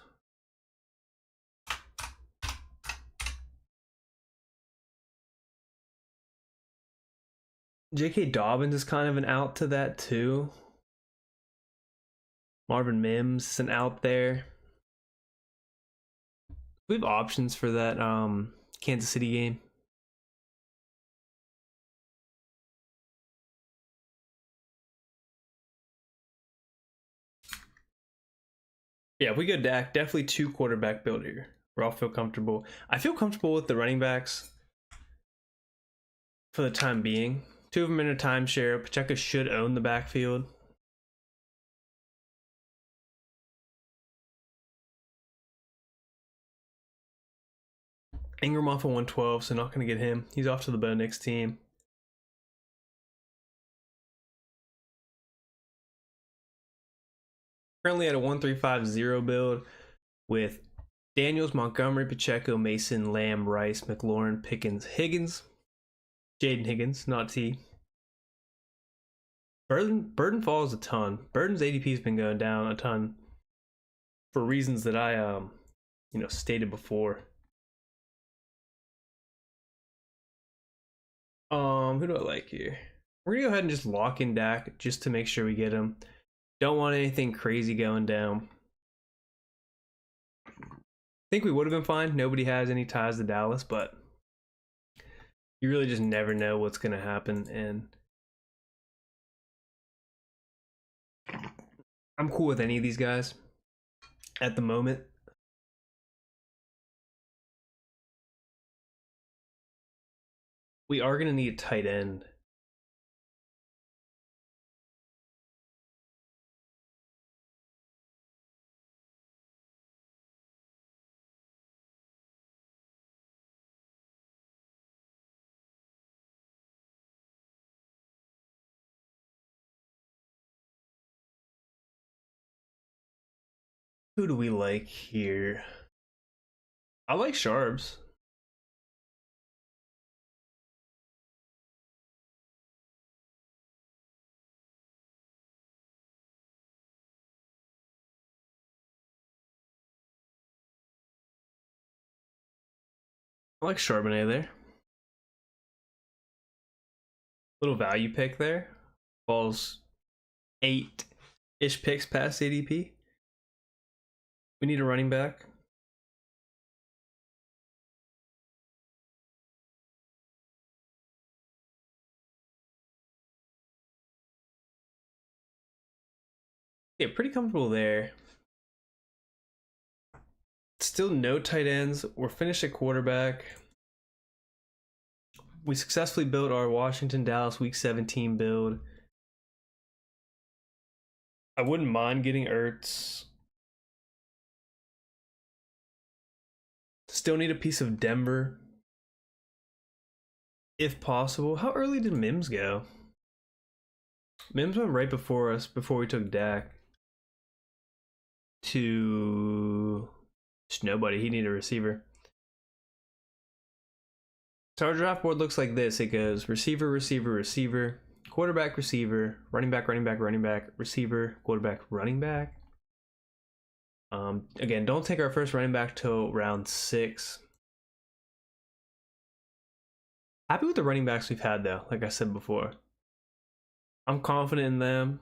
J.K. Dobbins is kind of an out to that too. Marvin Mims is an out there. We have options for that Kansas City game. Yeah, if we go Dak, definitely 2 quarterback build here. We all feel comfortable. I feel comfortable with the running backs for the time being. 2 of them in a timeshare. Pacheco should own the backfield. Ingram off of 112, so not going to get him. He's off to the Bo Nix team. Currently at a 1-3-5-0 build with Daniels, Montgomery, Pacheco, Mason, Lamb, Rice, McLaurin, Pickens, Higgins. Jaden Higgins, not T. Burden falls a ton. Burden's ADP has been going down a ton for reasons that I stated before. Who do I like here? We're gonna go ahead and just lock in Dak just to make sure we get him. Don't want anything crazy going down. I think we would have been fine. Nobody has any ties to Dallas, but you really just never know what's gonna happen, and I'm cool with any of these guys at the moment. We are gonna need a tight end. Who do we like here? I like Sharps. I like Charbonnet there. Little value pick there. Falls 8-ish picks past ADP. We need a running back. Yeah, pretty comfortable there. Still no tight ends. We're finished at quarterback. We successfully built our Washington Dallas week 17 build. I wouldn't mind getting Ertz. Still need a piece of Denver if possible. How early did Mims go? Mims went right before us, before we took Dak. To just nobody. He needed a receiver. So our draft board looks like this. It goes receiver, receiver, receiver, quarterback, receiver, running back, running back, running back, receiver, quarterback, running back. Again, don't take our first running back till round 6. Happy with the running backs we've had though, like I said before. I'm confident in them.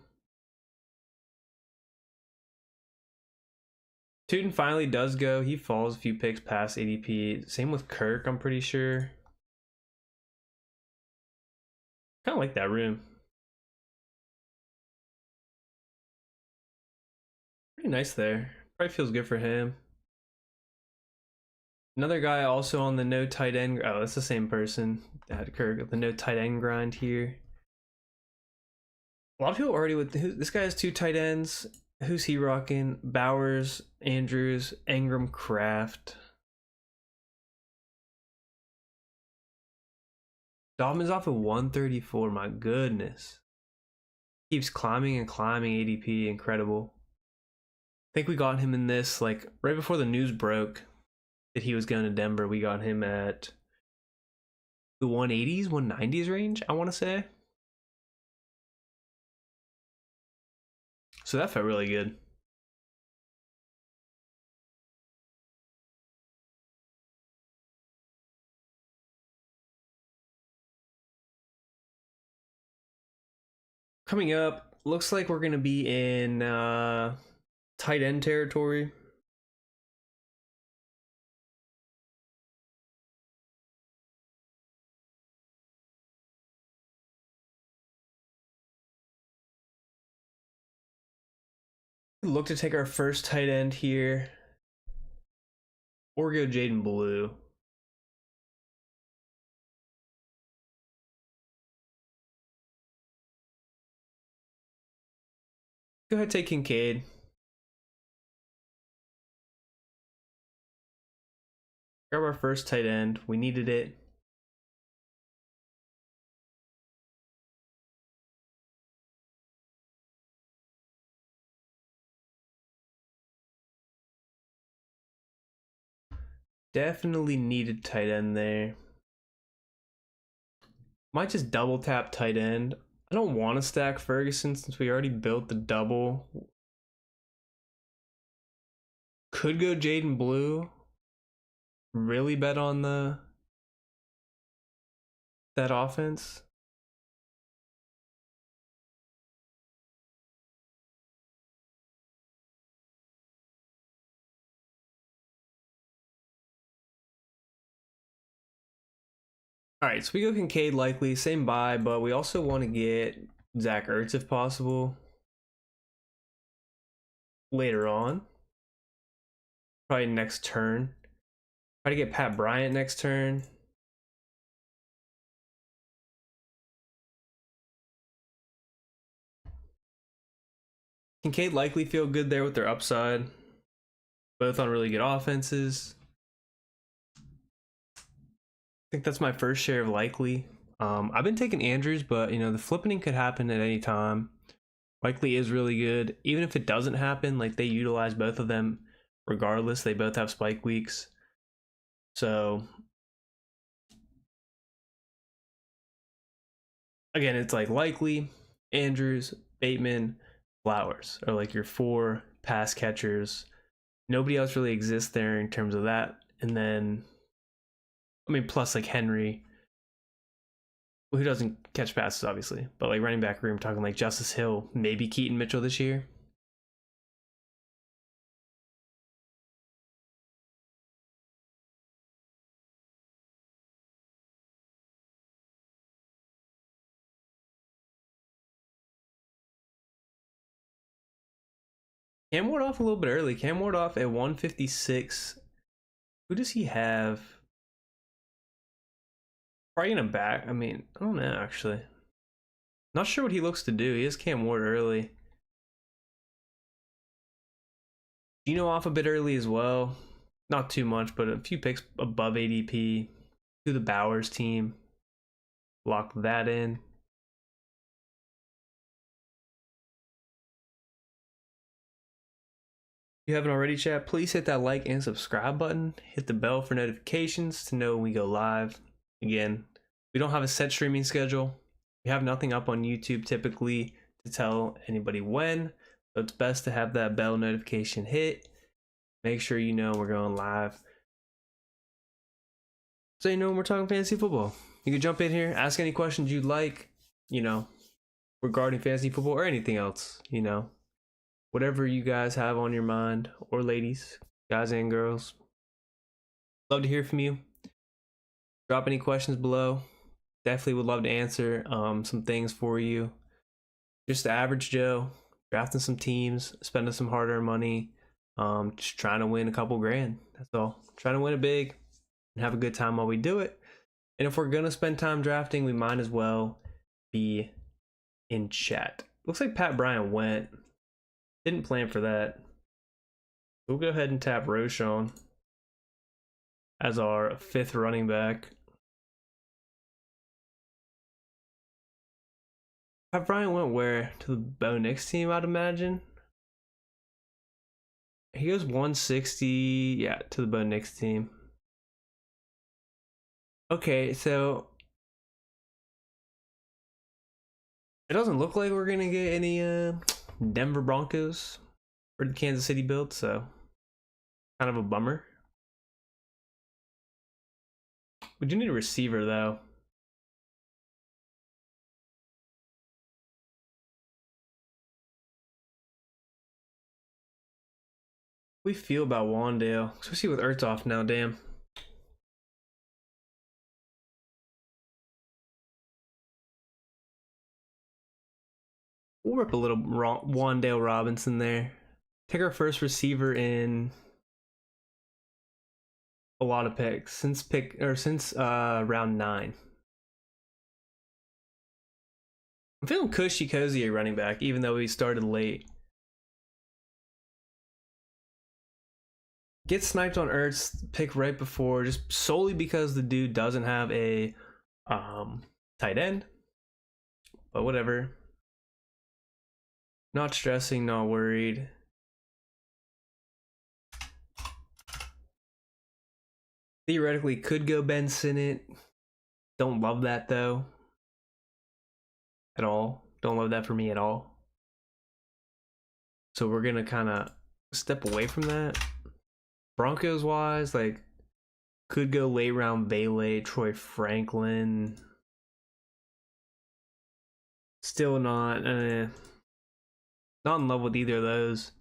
Tootin finally does go. He falls a few picks past ADP. Same with Kirk, I'm pretty sure. Kind of like that room. Pretty nice there. Probably feels good for him. Another guy also on the no tight end. Oh, it's the same person. That Kirk, the no tight end grind here. A lot of people already with this guy has 2 tight ends. Who's he rocking? Bowers, Andrews, Ingram, Kraft. Dobbins off of 134. My goodness. Keeps climbing and climbing ADP. Incredible. I think we got him in this like right before the news broke that he was going to Denver. We got him at the 180s, 190s range, I want to say. So that felt really good. Coming up, looks like we're going to be in tight end territory. Look to take our first tight end here. Or go Jaden Blue. Go ahead, take Kincaid. Grab our first tight end. We needed it. Definitely needed tight end there. Might just double tap tight end. I don't want to stack Ferguson since we already built the double. Could go Jaden Blue. Really bet on that offense. All right, so we go Kincaid likely, same buy, but we also want to get Zach Ertz if possible later on. Probably next turn. Try to get Pat Bryant next turn. Kincaid likely feel good there with their upside. Both on really good offenses. I think that's my first share of likely. I've been taking Andrews, but you know the flipping could happen at any time. Likely is really good. Even if it doesn't happen, like they utilize both of them regardless. They both have spike weeks. So again, it's like likely, Andrews, Bateman, Flowers are like your 4 pass catchers. Nobody else really exists there in terms of that. And then, I mean, plus like Henry, who doesn't catch passes, obviously, but like running back room, talking like Justice Hill, maybe Keaton Mitchell this year. Cam Ward off a little bit early. Cam Ward off at 156. Who does he have? Probably gonna back. I mean, I don't know actually. Not sure what he looks to do. He has Cam Ward early. Gino off a bit early as well. Not too much, but a few picks above ADP. To the Bowers team. Lock that in. If you haven't already, chat, please hit that like and subscribe button. Hit the bell for notifications to know when we go live. Again, we don't have a set streaming schedule. We have nothing up on YouTube typically to tell anybody when. So it's best to have that bell notification hit. Make sure you know we're going live. So you know when we're talking fantasy football. You can jump in here, ask any questions you'd like, you know, regarding fantasy football or anything else, you know. Whatever you guys have on your mind, or ladies, guys and girls. Love to hear from you. Drop any questions below. Definitely would love to answer some things for you. Just the average Joe, drafting some teams, spending some hard-earned money, just trying to win a couple grand. That's all. Trying to win it big. and have a good time while we do it. And if we're gonna spend time drafting, we might as well be in chat. Looks like Pat Bryant went. Didn't plan for that. We'll go ahead and tap Roschon as our 5th running back. Pat Bryant went where? To the Bo Nix team, I'd imagine. He goes 160, yeah, to the Bo Nix team. Okay, so it doesn't look like we're gonna get any Denver Broncos or the Kansas City build, so kind of a bummer. We do need a receiver though. We feel about Wandale, especially with Ertz off now. Damn. We'll rip a little Wandale Robinson there. Take our first receiver in a lot of picks since round 9. I'm feeling cushy cozy at running back, even though we started late. Get sniped on Ertz, pick right before, just solely because the dude doesn't have a tight end. But whatever. Not stressing, not worried. Theoretically could go Ben Sinnott. Don't love that though. At all. Don't love that for me at all. So we're gonna kind of step away from that. Broncos wise, like, could go late round Bailey, Troy Franklin. Still not in love with either of those.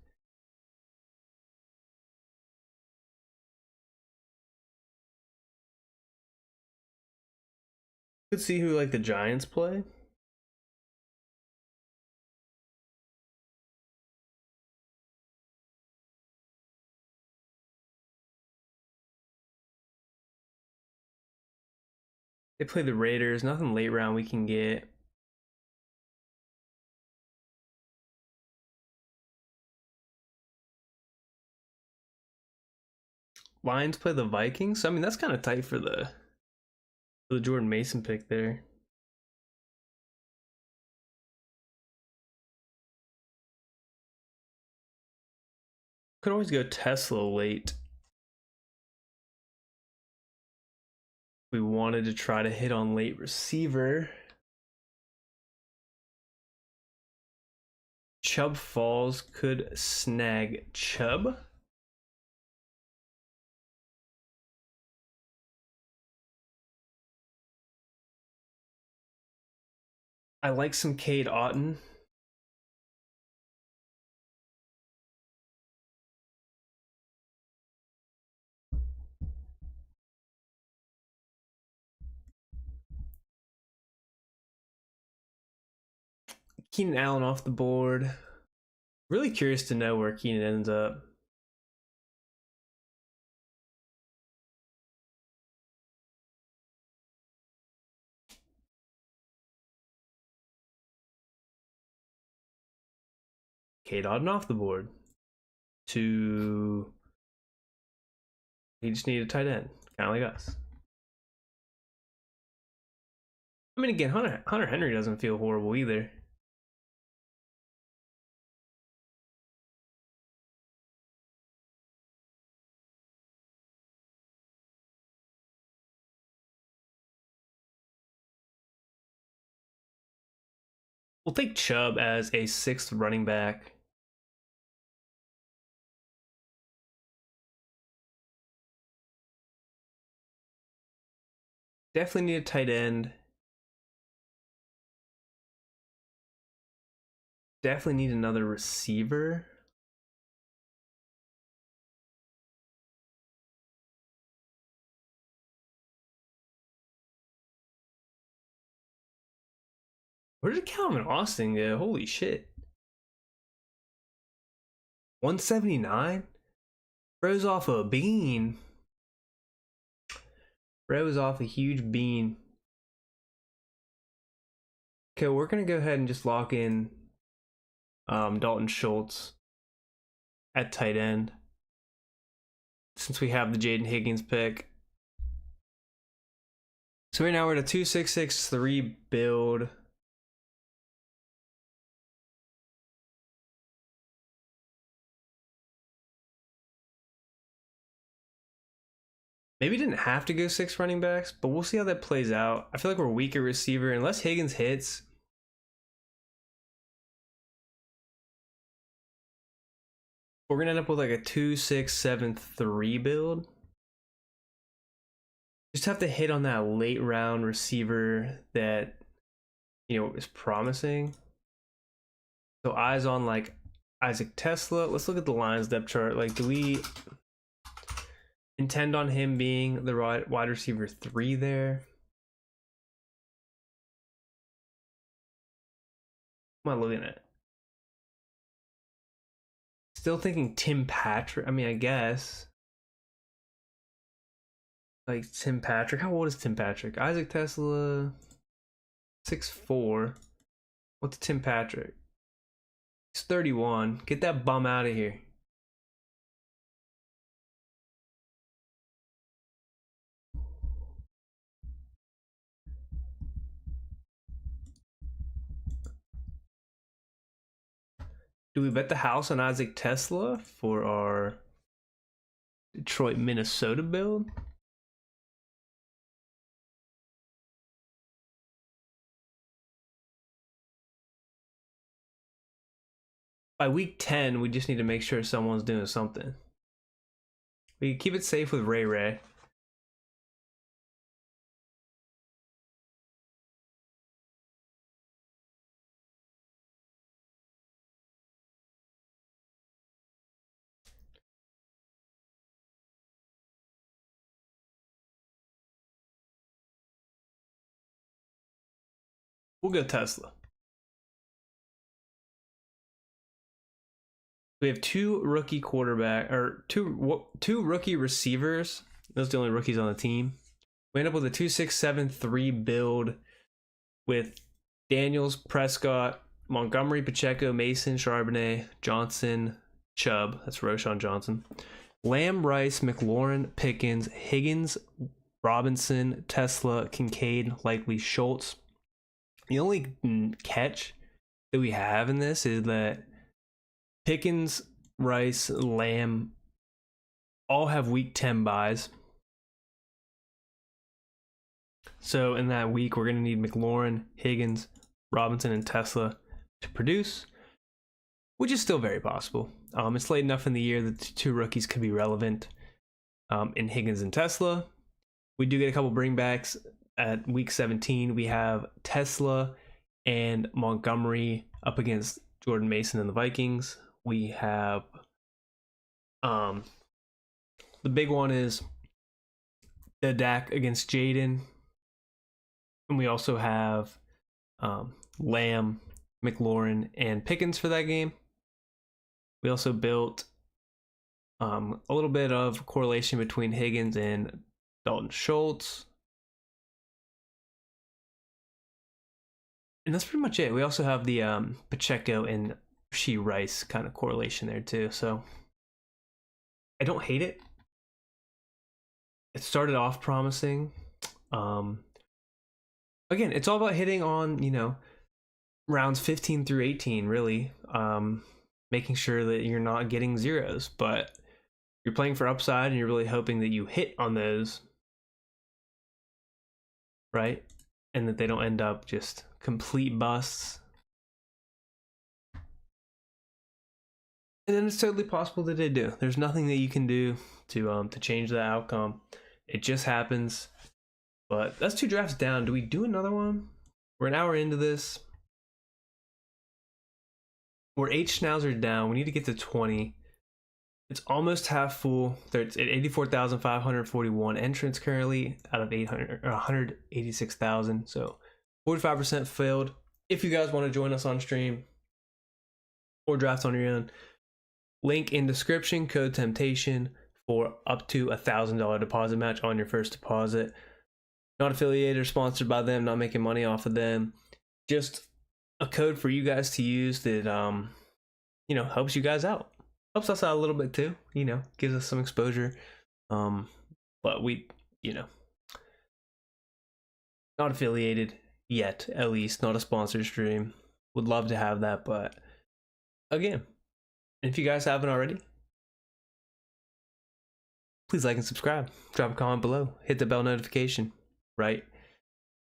Could see who like the Giants play. They play the Raiders. Nothing late round we can get. Lions play the Vikings. I mean, that's kind of tight for the Jordan Mason pick there. Could always go Tesla late. We wanted to try to hit on late receiver. Chubb falls, could snag Chubb. I like some Cade Otton. Keenan Allen off the board. Really curious to know where Keenan ends up. Cade Otton off the board. He just need a tight end, kind of like us. I mean, again, Hunter Henry doesn't feel horrible either. We'll take Chubb as a 6th running back. Definitely need a tight end. Definitely need another receiver. Where did Calvin Austin go? Holy shit. 179? Throws off a bean. Rose off a huge bean. Okay, we're gonna go ahead and just lock in Dalton Schultz at tight end since we have the Jaden Higgins pick. So right now we're at a 2-6-6-3 build. Maybe didn't have to go 6 running backs, but we'll see how that plays out. I feel like we're weak at receiver. Unless Higgins hits, we're gonna end up with like a 2-6-7-3 build. Just have to hit on that late round receiver that, you know, is promising. So eyes on like Isaac Tesla. Let's look at the Lions depth chart. Like, do we intend on him being the wide receiver 3 there? What am I looking at? Still thinking Tim Patrick. I mean, I guess. Like Tim Patrick. How old is Tim Patrick? Isaac Tesla, 6'4". What's Tim Patrick? He's 31. Get that bum out of here. Do we bet the house on Isaac Tesla for our Detroit, Minnesota build? By week 10, we just need to make sure someone's doing something. We keep it safe with Ray Ray. We'll go Tesla. We have two rookie receivers. Those are the only rookies on the team. We end up with a 2-6-7-3 build with Daniels, Prescott, Montgomery, Pacheco, Mason, Charbonnet, Johnson, Chubb. That's Roshan Johnson. Lamb, Rice, McLaurin, Pickens, Higgins, Robinson, Tesla, Kincaid, likely Schultz. The only catch that we have in this is that Pickens, Rice, Lamb all have week 10 buys. So in that week, we're going to need McLaurin, Higgins, Robinson, and Tesla to produce, which is still very possible. It's late enough in the year that the two rookies could be relevant in Higgins and Tesla. We do get a couple bringbacks at week 17. We have Tesla and Montgomery up against Jordan Mason and the Vikings. We have the big one is the Dak against Jaden. And we also have Lamb, McLaurin, and Pickens for that game. We also built a little bit of correlation between Higgins and Dalton Schultz. And that's pretty much it. We also have the Pacheco and Rashee Rice kind of correlation there too. So I don't hate it. It started off promising. Again, it's all about hitting on, you know, rounds 15 through 18, really. Making sure that you're not getting zeros, but you're playing for upside and you're really hoping that you hit on those, right? And that they don't end up just complete busts. And then it's totally possible that they do. There's nothing that you can do to change the outcome. It just happens. But that's 2 drafts down. Do we do another one? We're an hour into this. We're 8 Schnauzers down. We need to get to 20. It's almost half full. It's at 84,541 entrants currently out of 186,000. So 45% filled. If you guys want to join us on stream or draft on your own, link in description, code Temptation for up to $1,000 deposit match on your first deposit. Not affiliated or sponsored by them, not making money off of them. Just a code for you guys to use that helps you guys out. Helps us out a little bit too, gives us some exposure. But we, not affiliated yet, at least, not a sponsored stream. Would love to have that, but again, if you guys haven't already, please like and subscribe. Drop a comment below. Hit the bell notification, right?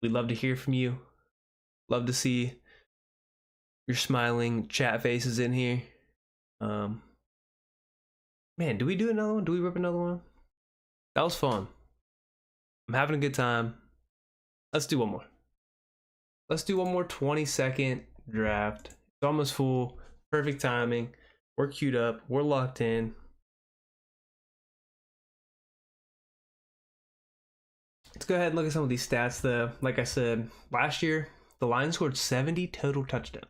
We'd love to hear from you. Love to see your smiling chat faces in here. Man, do we do another one? Do we rip another one? That was fun. I'm having a good time. Let's do one more. Let's do one more 20-second draft. It's almost full. Perfect timing. We're queued up. We're locked in. Let's go ahead and look at some of these stats though. Like I said, last year, the Lions scored 70 total touchdowns.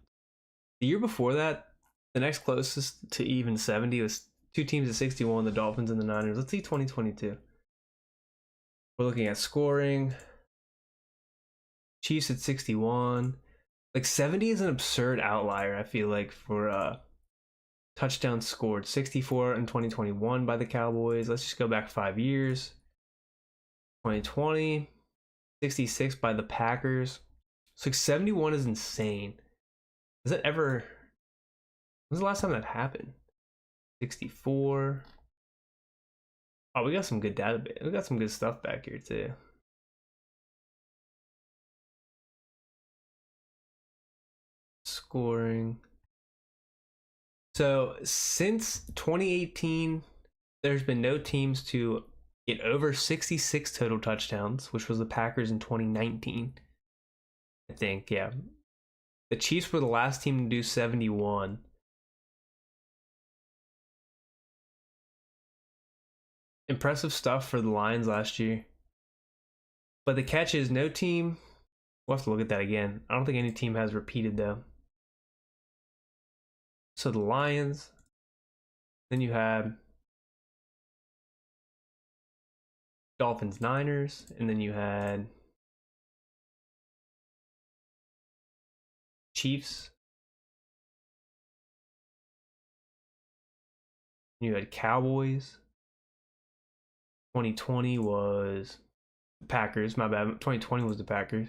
The year before that, the next closest to even 70 was two teams at 61, the Dolphins and the Niners. Let's see 2022. We're looking at scoring. Chiefs at 61. Like 70 is an absurd outlier, I feel like, for touchdowns scored. 64 in 2021 by the Cowboys. Let's just go back 5 years. 2020, 66 by the Packers. So like 71 is insane. Is that ever... When's the last time that happened? 64. Oh, we got some good database. We got some good stuff back here too. Scoring. So since 2018, there's been no teams to get over 66 total touchdowns, which was the Packers in 2019. I think, yeah. The Chiefs were the last team to do 71. Impressive stuff for the Lions last year. But the catch is no team... We'll have to look at that again. I don't think any team has repeated though. So the Lions. Then you had Dolphins, Niners. And then you had Chiefs. You had Cowboys. 2020 was the Packers. My bad. 2020 was the Packers.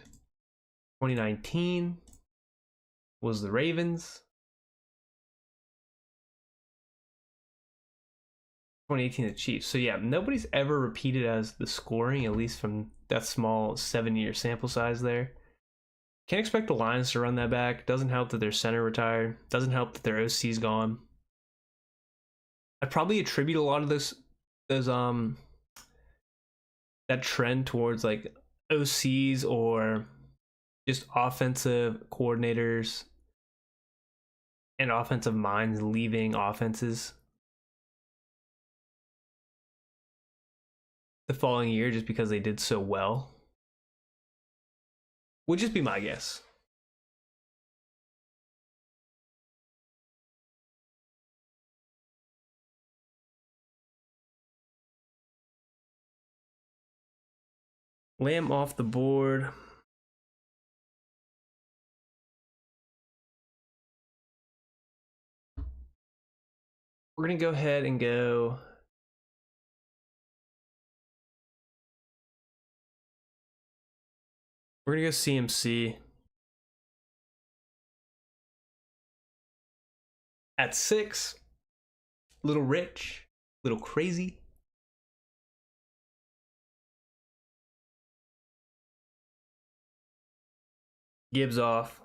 2019 was the Ravens. 2018 the Chiefs. So yeah, nobody's ever repeated as the scoring, at least from that small 7-year sample size there. Can't expect the Lions to run that back. Doesn't help that their center retired. Doesn't help that their OC's gone. I'd probably attribute a lot of those that trend towards like OCs or just offensive coordinators and offensive minds leaving offenses the following year just because they did so well. Would just be my guess. Lamb off the board. We're going to go ahead and go... We're going to go CMC. At 6, little rich, little crazy. Gibbs off.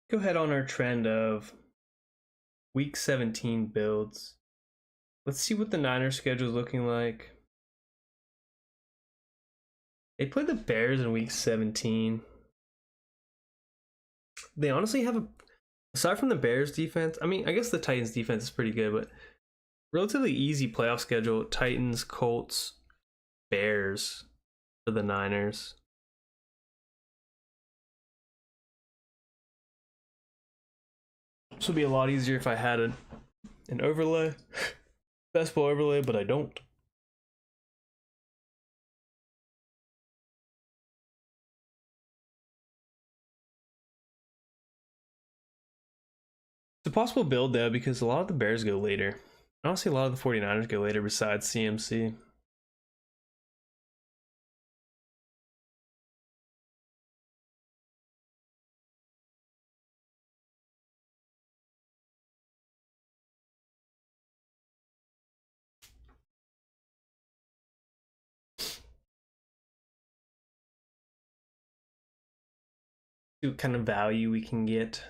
Go ahead on our trend of week 17 builds. Let's see what the Niners schedule is looking like. They play the Bears in week 17. They honestly have aside from the Bears defense, I mean, I guess the Titans defense is pretty good, but relatively easy playoff schedule. Titans, Colts, Bears for the Niners. This would be a lot easier if I had an overlay, best ball overlay, but I don't. It's a possible build though, because a lot of the Bears go later. I don't see a lot of the 49ers go later besides CMC. See what kind of value we can get.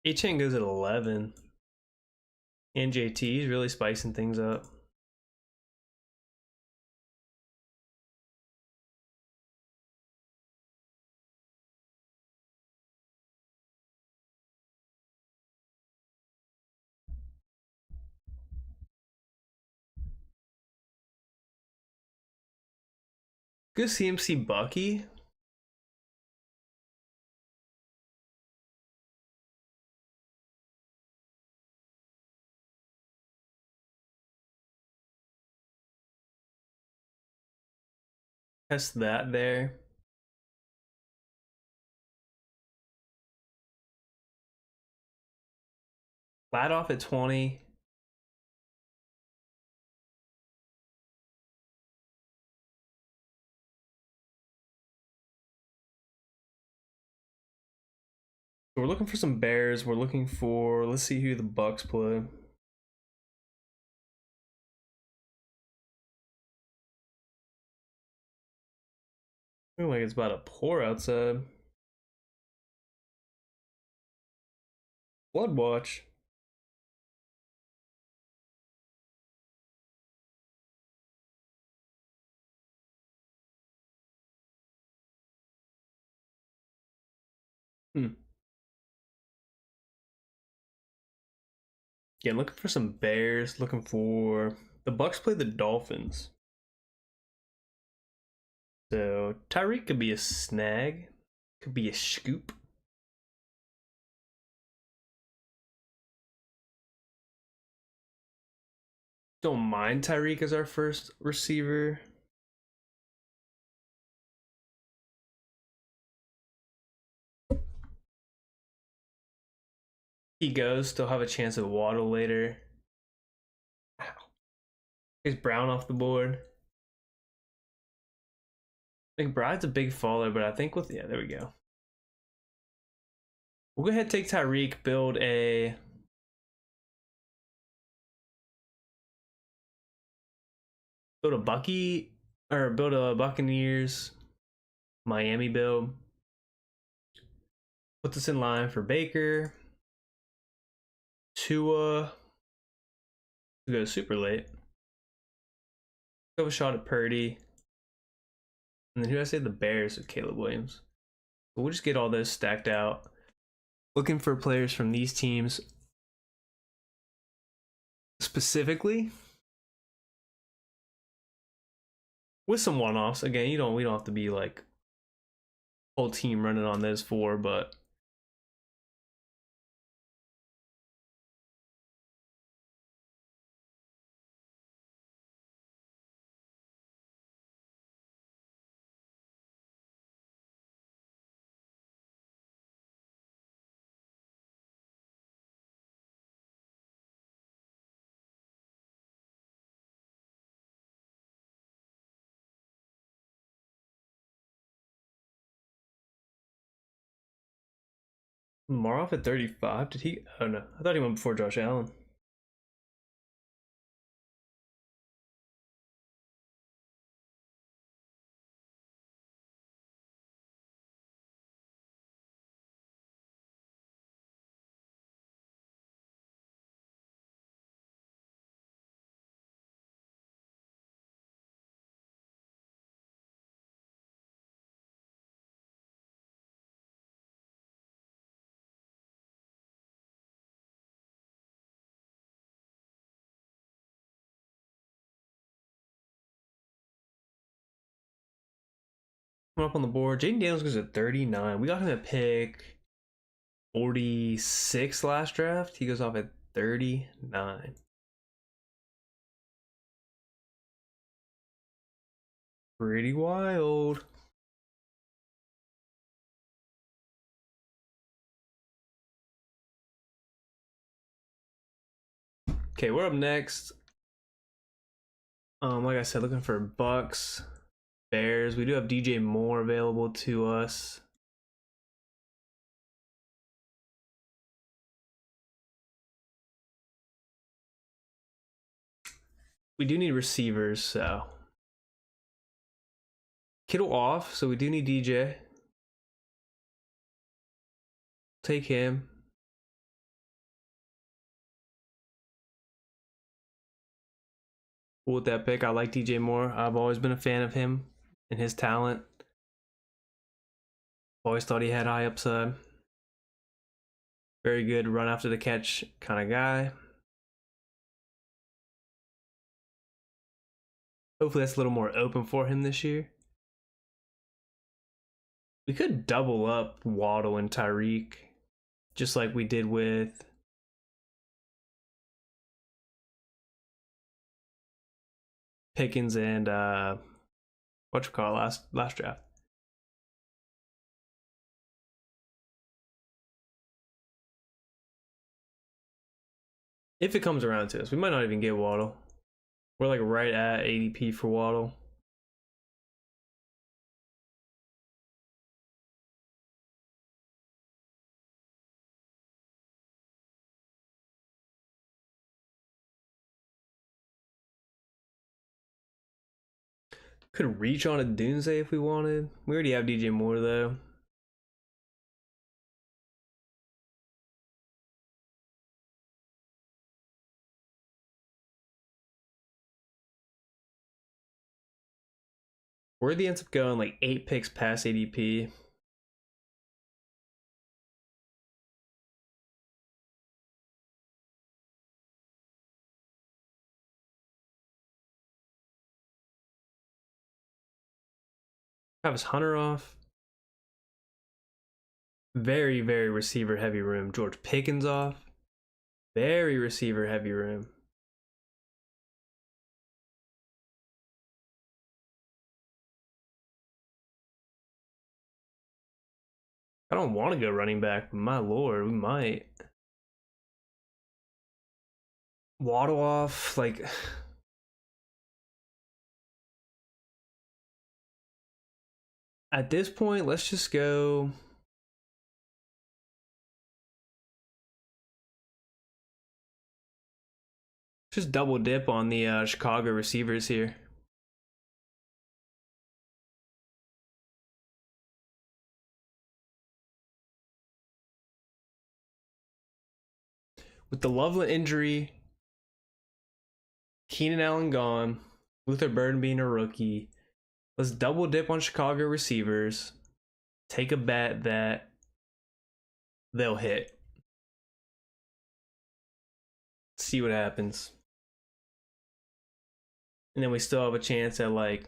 A-Chain goes at 11. And JT is really spicing things up. Good CMC Bucky. Test that there. Flat off at 20. We're looking for some Bears. We're looking for, let's see who the Bucks play. Looking like it's about to pour outside. Blood watch. Yeah, looking for some Bears. Looking for the Bucks play the Dolphins. So Tyreek could be a snag. Could be a scoop. Don't mind Tyreek as our first receiver. He goes, still have a chance at Waddle later. Ow. Is Brown off the board? I think Bride's a big faller, but I think with, yeah, there we go. We'll go ahead and take Tyreek, build a Bucky, or build a Buccaneers Miami build. Put this in line for Baker. Tua. We go super late. Have a shot at Purdy. And then who I say the Bears with Caleb Williams. But we'll just get all those stacked out. Looking for players from these teams specifically. With some one-offs. Again, we don't have to be like whole team running on those four, but Maroff at 35. Did he? Oh no, I thought he went before Josh Allen. Coming up on the board, Jaden Daniels goes at 39. We got him at pick 46 last draft. He goes off at 39. Pretty wild. Okay, we're up next. Like I said, looking for Bucks, Bears. We do have DJ Moore available to us. We do need receivers, so Kittle off, so we do need DJ. Take him. With that pick, I like DJ Moore. I've always been a fan of him and his talent. Always thought he had high upside. Very good run after the catch kind of guy. Hopefully that's a little more open for him this year. We could double up Waddle and Tyreek, just like we did with Pickens and last draft. If it comes around to us, we might not even get Waddle. We're like right at ADP for Waddle. Could reach on a Doomsday if we wanted. We already have DJ Moore though. Worthy ends up going like 8 picks past ADP. Travis Hunter off. Very, very receiver heavy room. George Pickens off. Very receiver heavy room. I don't want to go running back, but my lord, we might. Waddle off, like at this point, let's just go. Just double dip on the Chicago receivers here. With the Loveland injury, Keenan Allen gone, Luther Burden being a rookie, let's double dip on Chicago receivers. Take a bet that they'll hit. See what happens. And then we still have a chance at like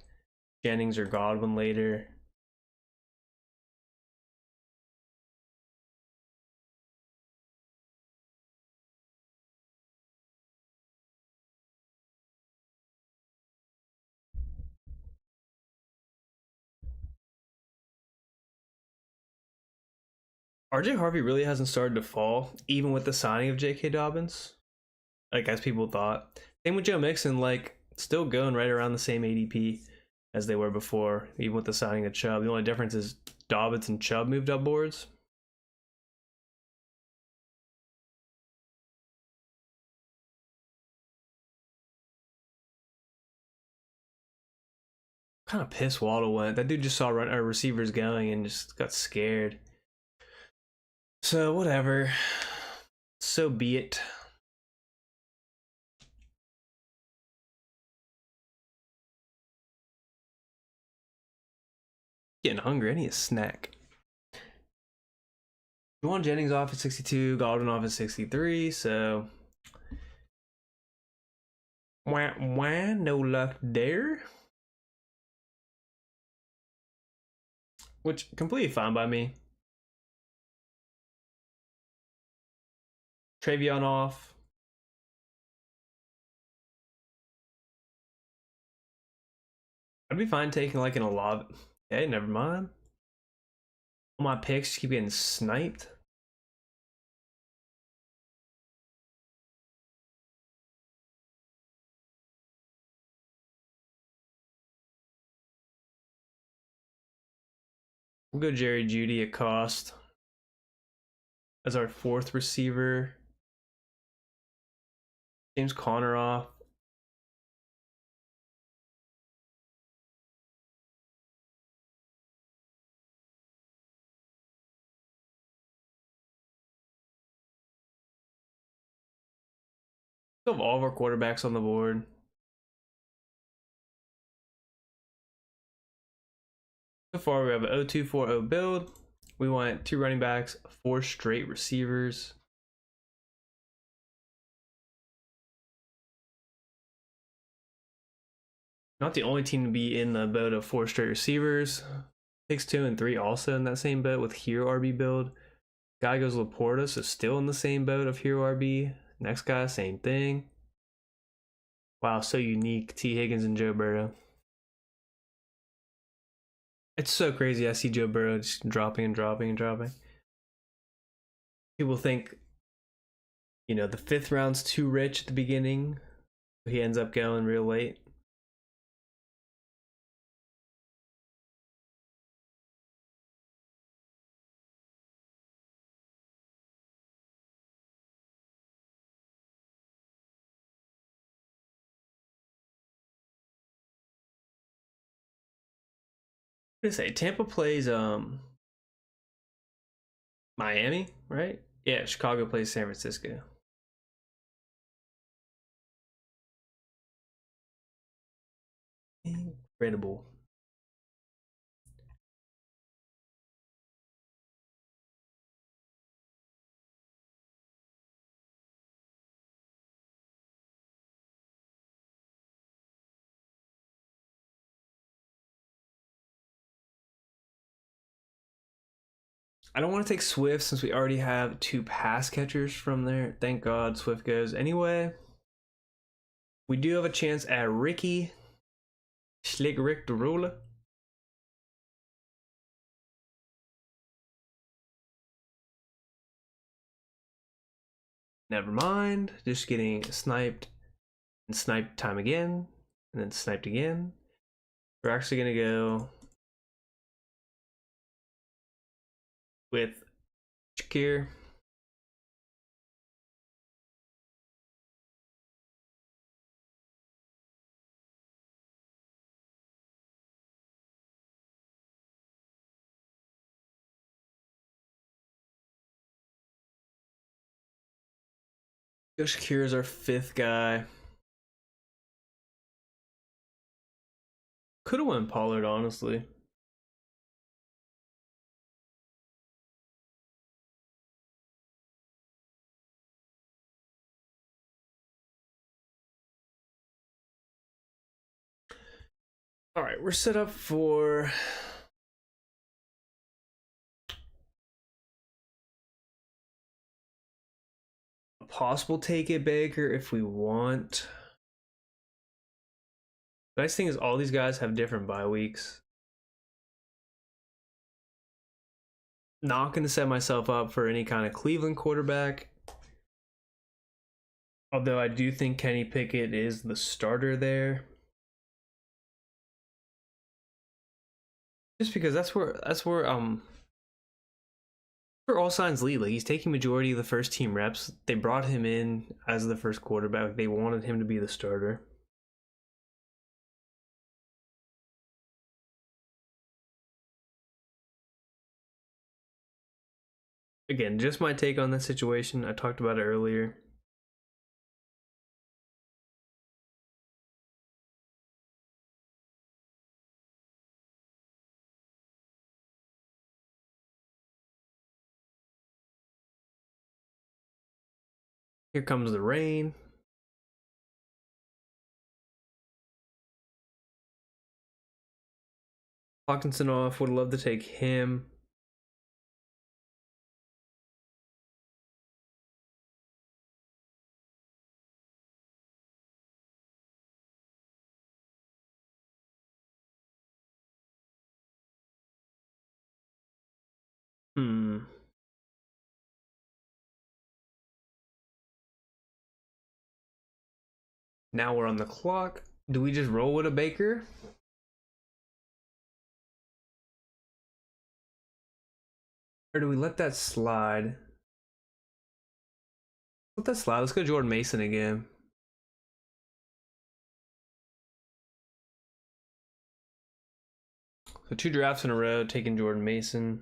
Jennings or Godwin later. RJ Harvey really hasn't started to fall, even with the signing of J.K. Dobbins, like as people thought. Same with Joe Mixon, like still going right around the same ADP as they were before, even with the signing of Chubb. The only difference is Dobbins and Chubb moved up boards. Kind of pissed Waddle went. That dude just saw our receivers going and just got scared. So whatever. So be it. Getting hungry. I need a snack. Juwan Jennings off at 62, Godwin off at 63, so wah, wah, no luck there. which completely fine by me. Travion off. I'd be fine taking like an Olave. Okay, never mind. All my picks keep getting sniped. We'll go Jerry Judy at cost as our fourth receiver. James Conner off. Still have all of our quarterbacks on the board. So far, we have an 0-2-4-0 build. We want 2 running backs, 4 straight receivers. Not the only team to be in the boat of 4 straight receivers. Picks 2 and 3 also in that same boat with Hero RB build. Guy goes Laporta, so still in the same boat of Hero RB. Next guy, same thing. Wow, so unique. T. Higgins and Joe Burrow. It's so crazy. I see Joe Burrow just dropping and dropping and dropping. People think, you know, the 5th round's too rich at the beginning. He ends up going real late. What did I say? Tampa plays Miami, right? Yeah, Chicago plays San Francisco. Incredible. I don't want to take Swift since we already have 2 pass catchers from there. Thank God Swift goes. Anyway, we do have a chance at Ricky. Slick Rick the Ruler. Never mind. Just getting sniped and sniped time again. And then sniped again. We're actually going to go with Shakir. Shakir is our 5th guy. Could have went Pollard, honestly. All right, we're set up for a possible take it Baker if we want. The nice thing is all these guys have different bye weeks. Not going to set myself up for any kind of Cleveland quarterback. Although I do think Kenny Pickett is the starter there. Just because that's where all signs lead. Like, he's taking majority of the first team reps. They brought him in as the first quarterback. They wanted him to be the starter. Again, just my take on that situation. I talked about it earlier. Here comes the rain. Hawkinson off. Would love to take him. Hmm. Now we're on the clock. Do we just roll with a Baker? Or do we let that slide? Let that slide. Let's go Jordan Mason again. So 2 drafts in a row, taking Jordan Mason.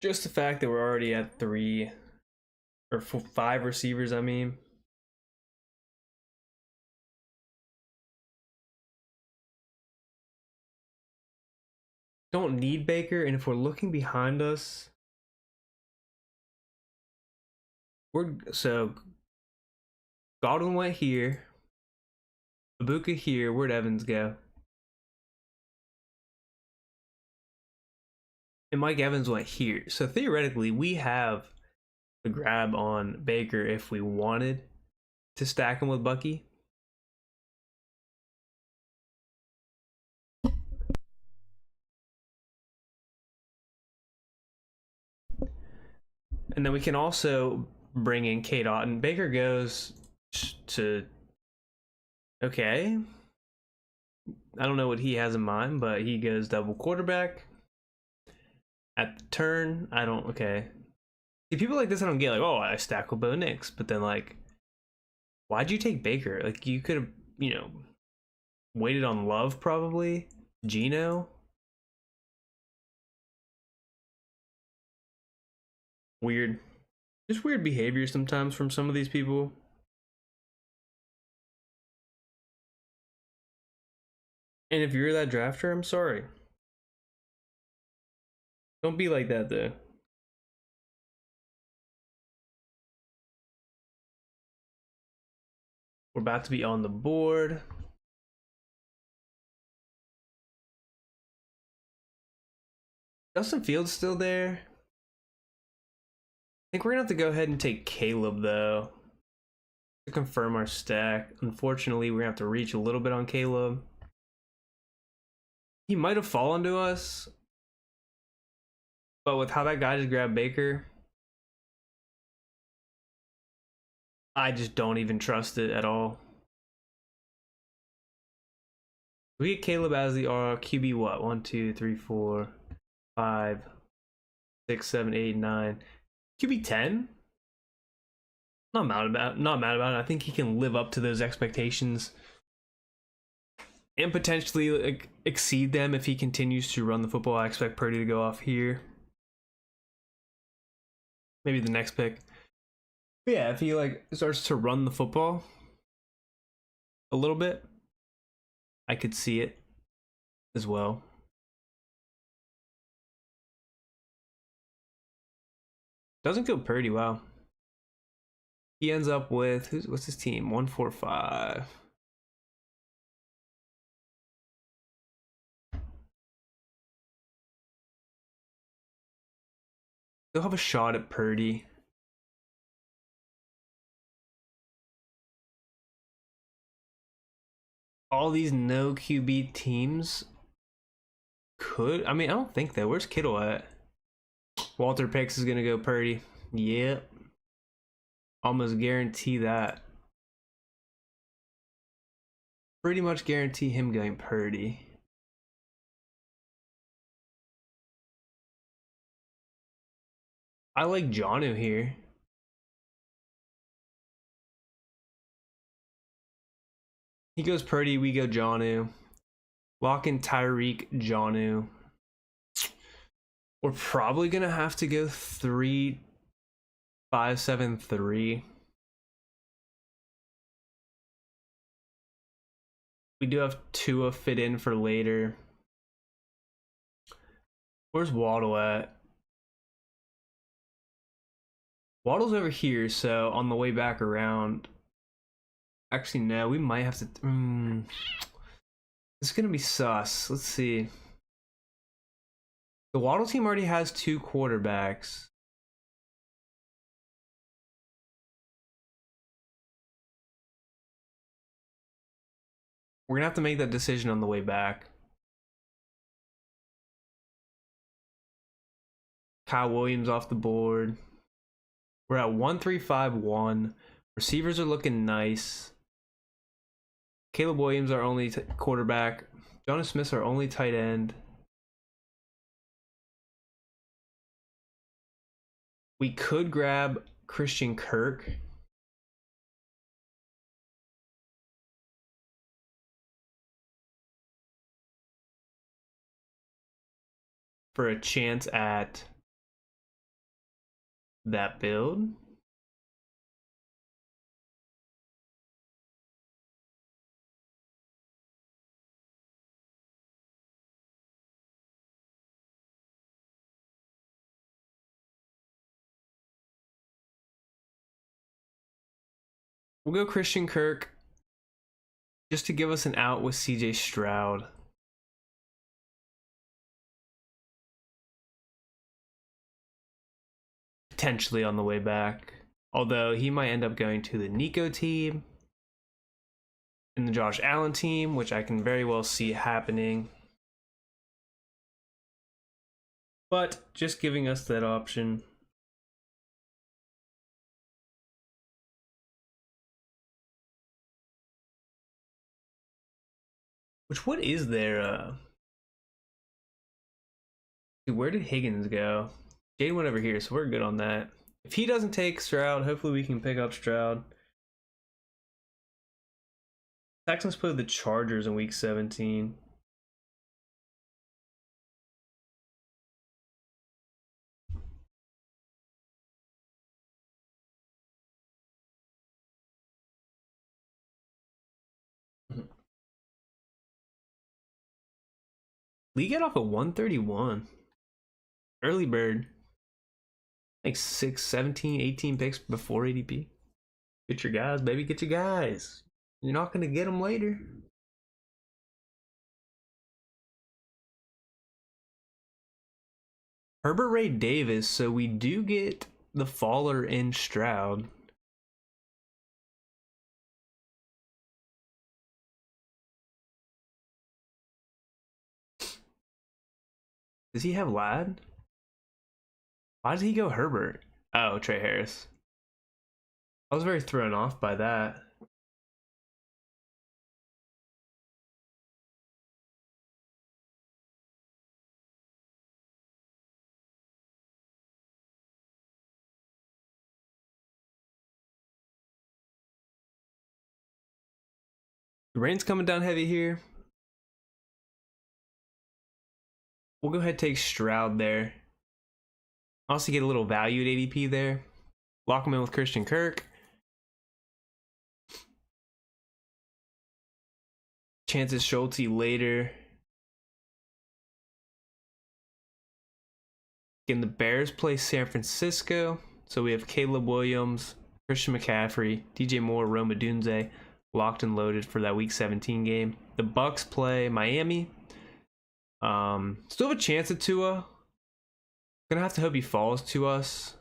Just the fact that we're already at 3 or 5 receivers, I mean. Don't need Baker, and if we're looking behind us, so Godwin went here, Ibuka here. Where'd Evans go? And Mike Evans went here. So theoretically, we have the grab on Baker if we wanted to stack him with Bucky. And then we can also bring in Kate Otten. Baker goes to, okay, I don't know what he has in mind, but he goes double quarterback at the turn. Okay. See, people like this I don't get, like, oh, I stack with Bo Nix, but then, like, why'd you take Baker? Like, you could have, waited on Love, probably. Gino. Weird. Just weird behavior sometimes from some of these people. And if you're that drafter, I'm sorry. Don't be like that, though. We're about to be on the board. Justin Fields still there. I think we're gonna have to go ahead and take Caleb, though, to confirm our stack. Unfortunately, we're gonna have to reach a little bit on Caleb. He might have fallen to us, but with how that guy just grabbed Baker, I just don't even trust it at all. We get Caleb as the QB, what? 1, 2, 3, 4, 5, 6, 7, 8, 9. QB 10? Not mad about it. I think he can live up to those expectations and potentially, like, exceed them if he continues to run the football. I expect Purdy to go off here. Maybe the next pick. But yeah, if he, like, starts to run the football a little bit, I could see it as well. Doesn't go Purdy, wow. He ends up with, what's his team? 145. They'll have a shot at Purdy. All these no QB teams could. I mean, I don't think that. Where's Kittle at? Walter Picks is gonna go Purdy. Yep. Almost guarantee that. Pretty much guarantee him going Purdy. I like Jonnu here. He goes Purdy, we go Jonnu. Lock in Tyreek, Jonnu. We're probably gonna have to go 3, 5, 7, 3. We do have Tua fit in for later. Where's Waddle at? Waddle's over here, so on the way back around. Actually, no, we might have to. It's gonna be sus. Let's see. The Waddle team already has 2 quarterbacks. We're gonna have to make that decision on the way back. Kyle Williams off the board. We're at 1-3-5-1. Receivers are looking nice. Caleb Williams our only quarterback. Jonas Smith's our only tight end. We could grab Christian Kirk. For a chance at that build. We'll go Christian Kirk just to give us an out with CJ Stroud. Potentially on the way back. Although he might end up going to the Nico team and the Josh Allen team, which I can very well see happening. But just giving us that option. Which, what is there? Dude, where did Higgins go? Jade went over here, so we're good on that. If he doesn't take Stroud, hopefully we can pick up Stroud. Texans play the Chargers in week 17. Lee got off at 131. Early bird. Like 6, 17, 18 picks before ADP. Get your guys, baby. Get your guys. You're not going to get them later. Herbert Ray Davis. So we do get the faller in Stroud. Does he have Ladd? Why did he go Herbert? Oh, Trey Harris. I was very thrown off by that. The rain's coming down heavy here. We'll go ahead and take Stroud there. Also get a little value at ADP there. Lock him in with Christian Kirk. Chances Schulte later. Again, the Bears play San Francisco. So we have Caleb Williams, Christian McCaffrey, DJ Moore, Roma Dunze locked and loaded for that week 17 game. The Bucks play Miami. Still have a chance at Tua. Gonna have to hope he falls to us.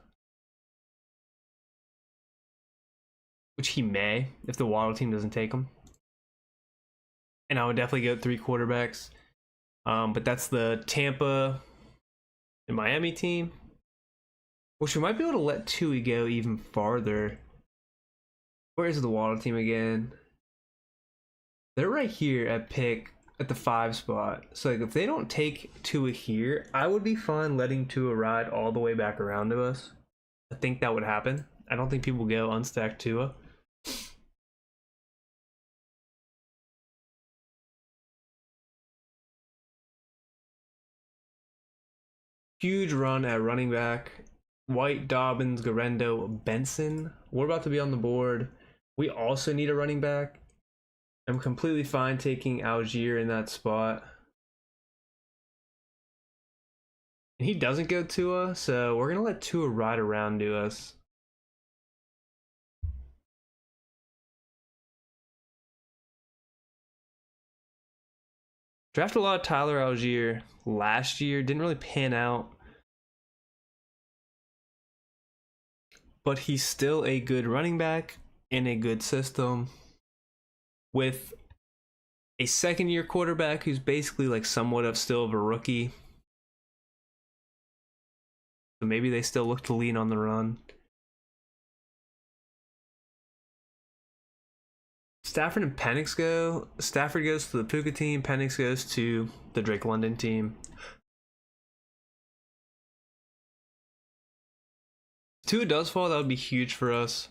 Which he may, if the Waddle team doesn't take him. And I would definitely go 3 quarterbacks. But that's the Tampa and Miami team. Which we might be able to let Tui go even farther. Where is the Waddle team again? They're right here at the 5 spot. So like if they don't take Tua here, I would be fine letting Tua ride all the way back around to us. I think that would happen. I don't think people go unstack Tua. Huge run at running back. White, Dobbins, Garendo, Benson. We're about to be on the board. We also need a running back. I'm completely fine taking Algier in that spot. And he doesn't go Tua, so we're going to let Tua ride around to us. Drafted a lot of Tyler Algier last year. Didn't really pan out. But he's still a good running back in a good system with a second-year quarterback who's basically like somewhat of still of a rookie. So maybe they still look to lean on the run. Stafford and Penix go. Stafford goes to the Puka team. Penix goes to the Drake London team. If Tua does fall, that would be huge for us.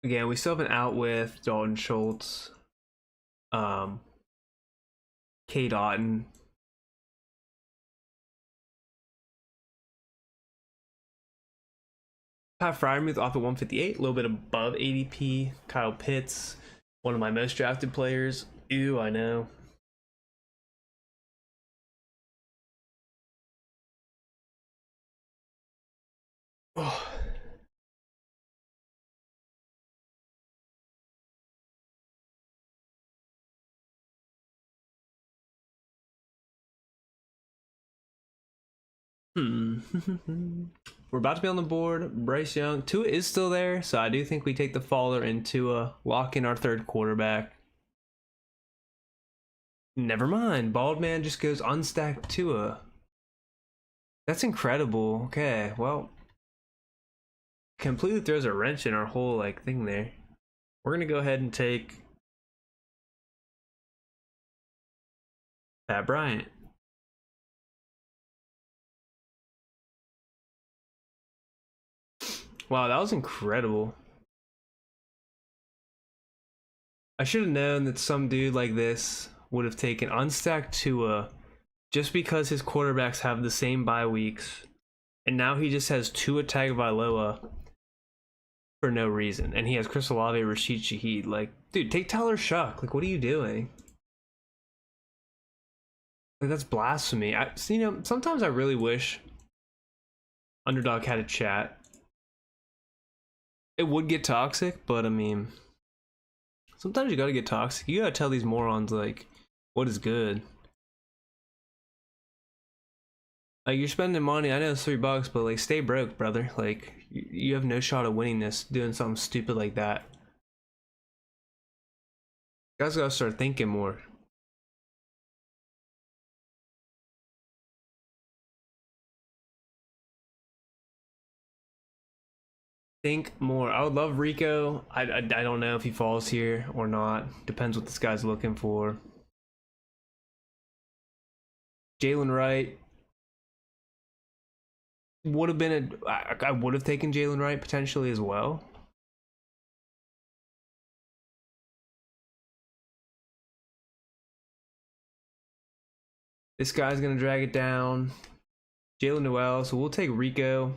Again, we still have an out with Dalton Schultz, Cade Otton. Pat Fryermuth off at 158, a little bit above ADP. Kyle Pitts, one of my most drafted players. Ew, I know. Oh. We're about to be on the board. Bryce Young. Tua is still there, so I do think we take the faller and Tua, lock in our third quarterback. Never mind. Bald man just goes unstacked Tua. That's incredible. Okay, well, completely throws a wrench in our whole like thing there. We're gonna go ahead and take Pat Bryant. Wow, that was incredible. I should have known that some dude like this would have taken unstacked Tua just because his quarterbacks have the same bye weeks, and now he just has Tua Tagovailoa for no reason, and he has Chris Olave, Rashid Shaheed. Like, dude, take Tyler Shuck. Like, what are you doing? Like, that's blasphemy. Sometimes I really wish Underdog had a chat. It would get toxic, but I mean, sometimes you gotta get toxic. You gotta tell these morons like what is good. Like, you're spending money. I know it's $3, but like, stay broke, brother. Like, you have no shot of winning this doing something stupid like that. You guys gotta start thinking more. Think more. I would love Rico. I don't know if he falls here or not. Depends what this guy's looking for. Jalen Wright would have been I would have taken Jalen Wright potentially as well. This guy's gonna drag it down. Jalen Noel. So we'll take Rico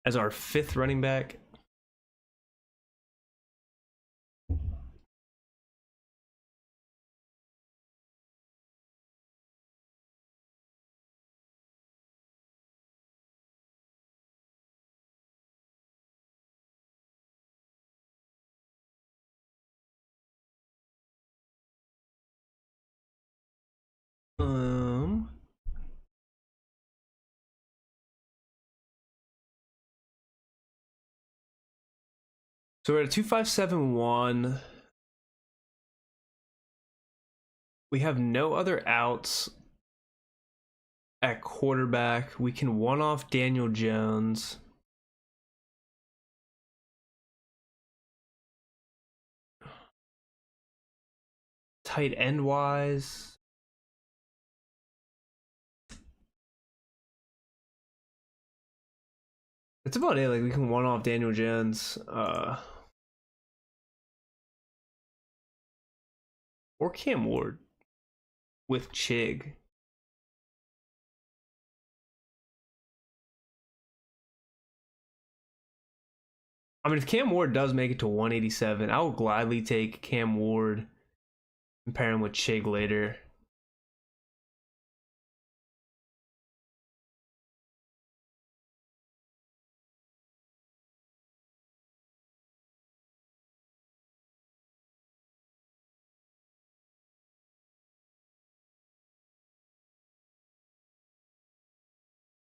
as our 5th running back. So we're at a 2571. We have no other outs at quarterback. We can one off Daniel Jones. Tight end wise, that's about it. Like, we can one off Daniel Jones, or Cam Ward with Chig. I mean, if Cam Ward does make it to 187, I will gladly take Cam Ward and pair him with Chig later.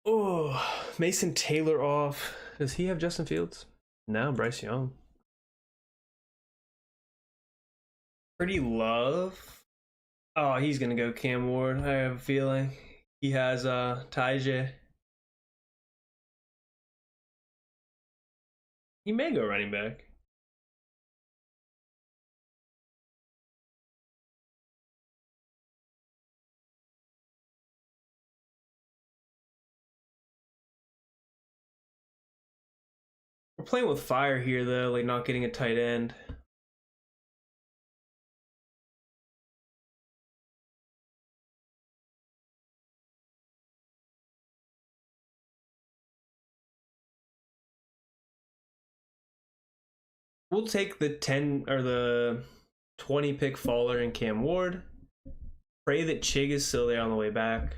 Oh, Mason Taylor off. Does he have Justin Fields? No, Bryce Young. Pretty Love. Oh, he's gonna go Cam Ward. I have a feeling he has Tyja. He may go running back. We're playing with fire here though, like not getting a tight end. We'll take the 10 or the 20 pick Faller and Cam Ward. Pray that Chig is still there on the way back.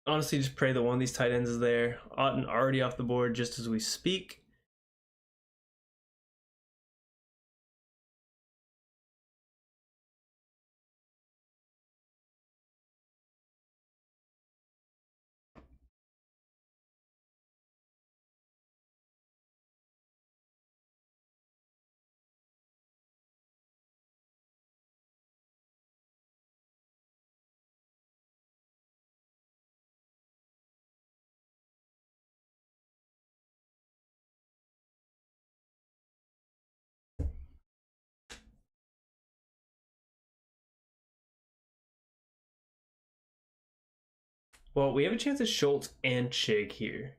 Honestly, just pray that one of these tight ends is there. Otten already off the board just as we speak. Well, we have a chance at Schultz and Chig here.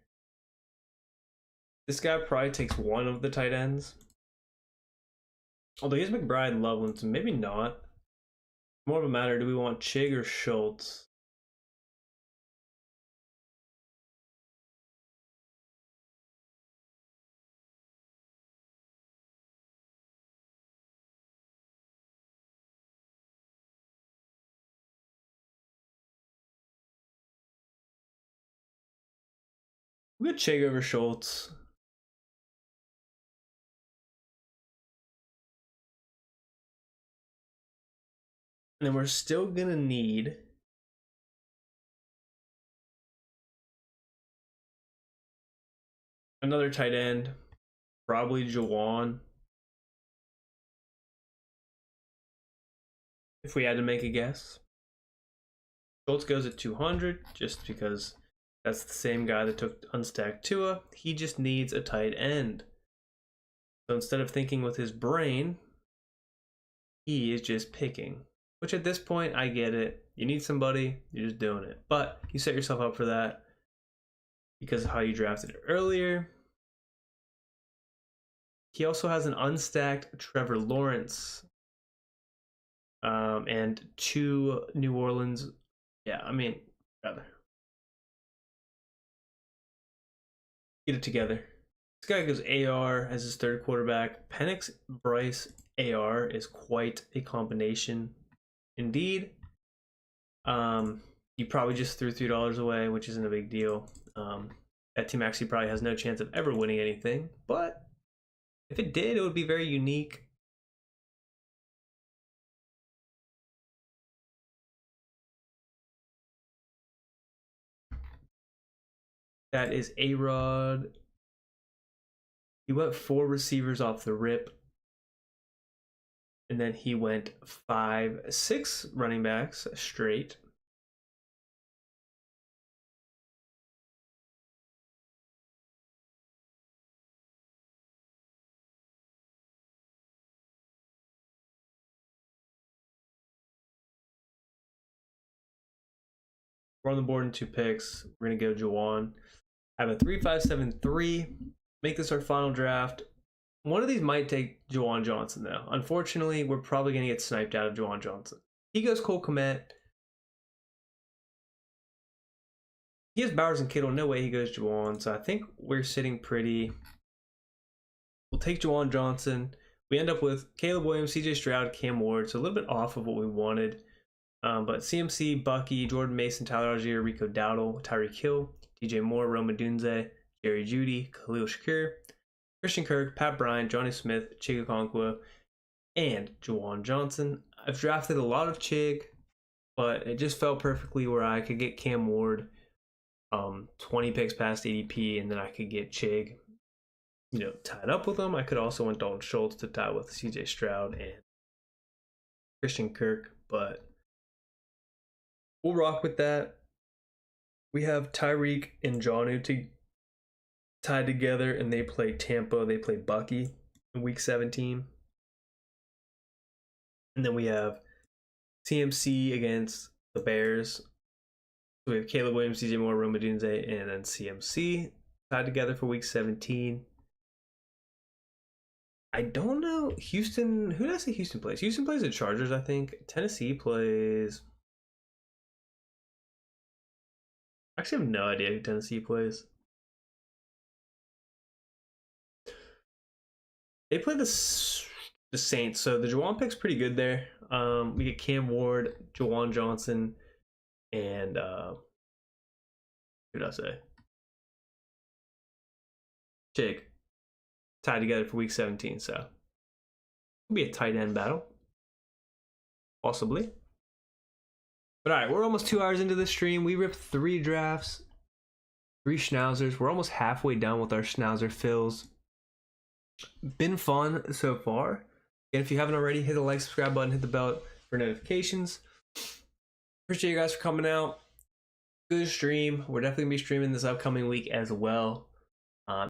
This guy probably takes one of the tight ends. Although he has McBride and Loveland, so maybe not. More of a matter, do we want Chig or Schultz? We got Chig over Schultz. And then we're still gonna need another tight end, probably Jawan. If we had to make a guess. Schultz goes at 200 just because that's the same guy that took unstacked Tua. He just needs a tight end. So instead of thinking with his brain, he is just picking. Which at this point, I get it. You need somebody, you're just doing it. But you set yourself up for that because of how you drafted earlier. He also has an unstacked Trevor Lawrence and 2 New Orleans. Yeah, I mean, rather. Get it together. This guy goes AR as his third quarterback. Penix, Bryce, AR is quite a combination indeed. You probably just threw $3 away, which isn't a big deal. That team actually probably has no chance of ever winning anything, but if it did, it would be very unique. That is A-Rod. He went 4 receivers off the rip. And then he went 5, 6 running backs straight. We're on the board in 2 picks. We're going to go Jawan. I have a 3-5-7-3. Make this our final draft. One of these might take Jawan Johnson, though. Unfortunately, we're probably going to get sniped out of Jawan Johnson. He goes Cole Kmet. He has Bowers and Kittle. No way he goes Jawan. So I think we're sitting pretty. We'll take Jawan Johnson. We end up with Caleb Williams, CJ Stroud, Cam Ward. So a little bit off of what we wanted. But CMC, Bucky, Jordan Mason, Tyler Algier, Rico Dowdle, Tyreek Hill, DJ Moore, Roma Dunze, Jerry Jeudy, Khalil Shakir, Christian Kirk, Pat Bryant, Johnny Smith, Chigakonkwa, and Juwan Johnson. I've drafted a lot of Chig, but it just fell perfectly where I could get Cam Ward 20 picks past ADP, and then I could get Chig, tied up with him. I could also want Dalton Schultz to tie with CJ Stroud and Christian Kirk, but we'll rock with that. We have Tyreek and Jonnu tied together, and they play Tampa. They play Bucky in Week 17. And then we have CMC against the Bears. So we have Caleb Williams, DJ Moore, Rome Odunze, and then CMC tied together for Week 17. I don't know. Houston, who did I say Houston plays? Houston plays the Chargers, I think. Tennessee plays... I actually have no idea who Tennessee plays. They play the Saints, so the Juwan pick's pretty good there. We get Cam Ward, Juwan Johnson, and who did I say? Jake tied together for Week 17, so it'll be a tight end battle, possibly. But all right, we're almost 2 hours into the stream. We ripped 3 drafts, 3 Schnauzers. We're almost halfway done with our Schnauzer fills. Been fun so far. And if you haven't already, hit the like, subscribe button, hit the bell for notifications. Appreciate you guys for coming out. Good stream. We're definitely gonna be streaming this upcoming week as well.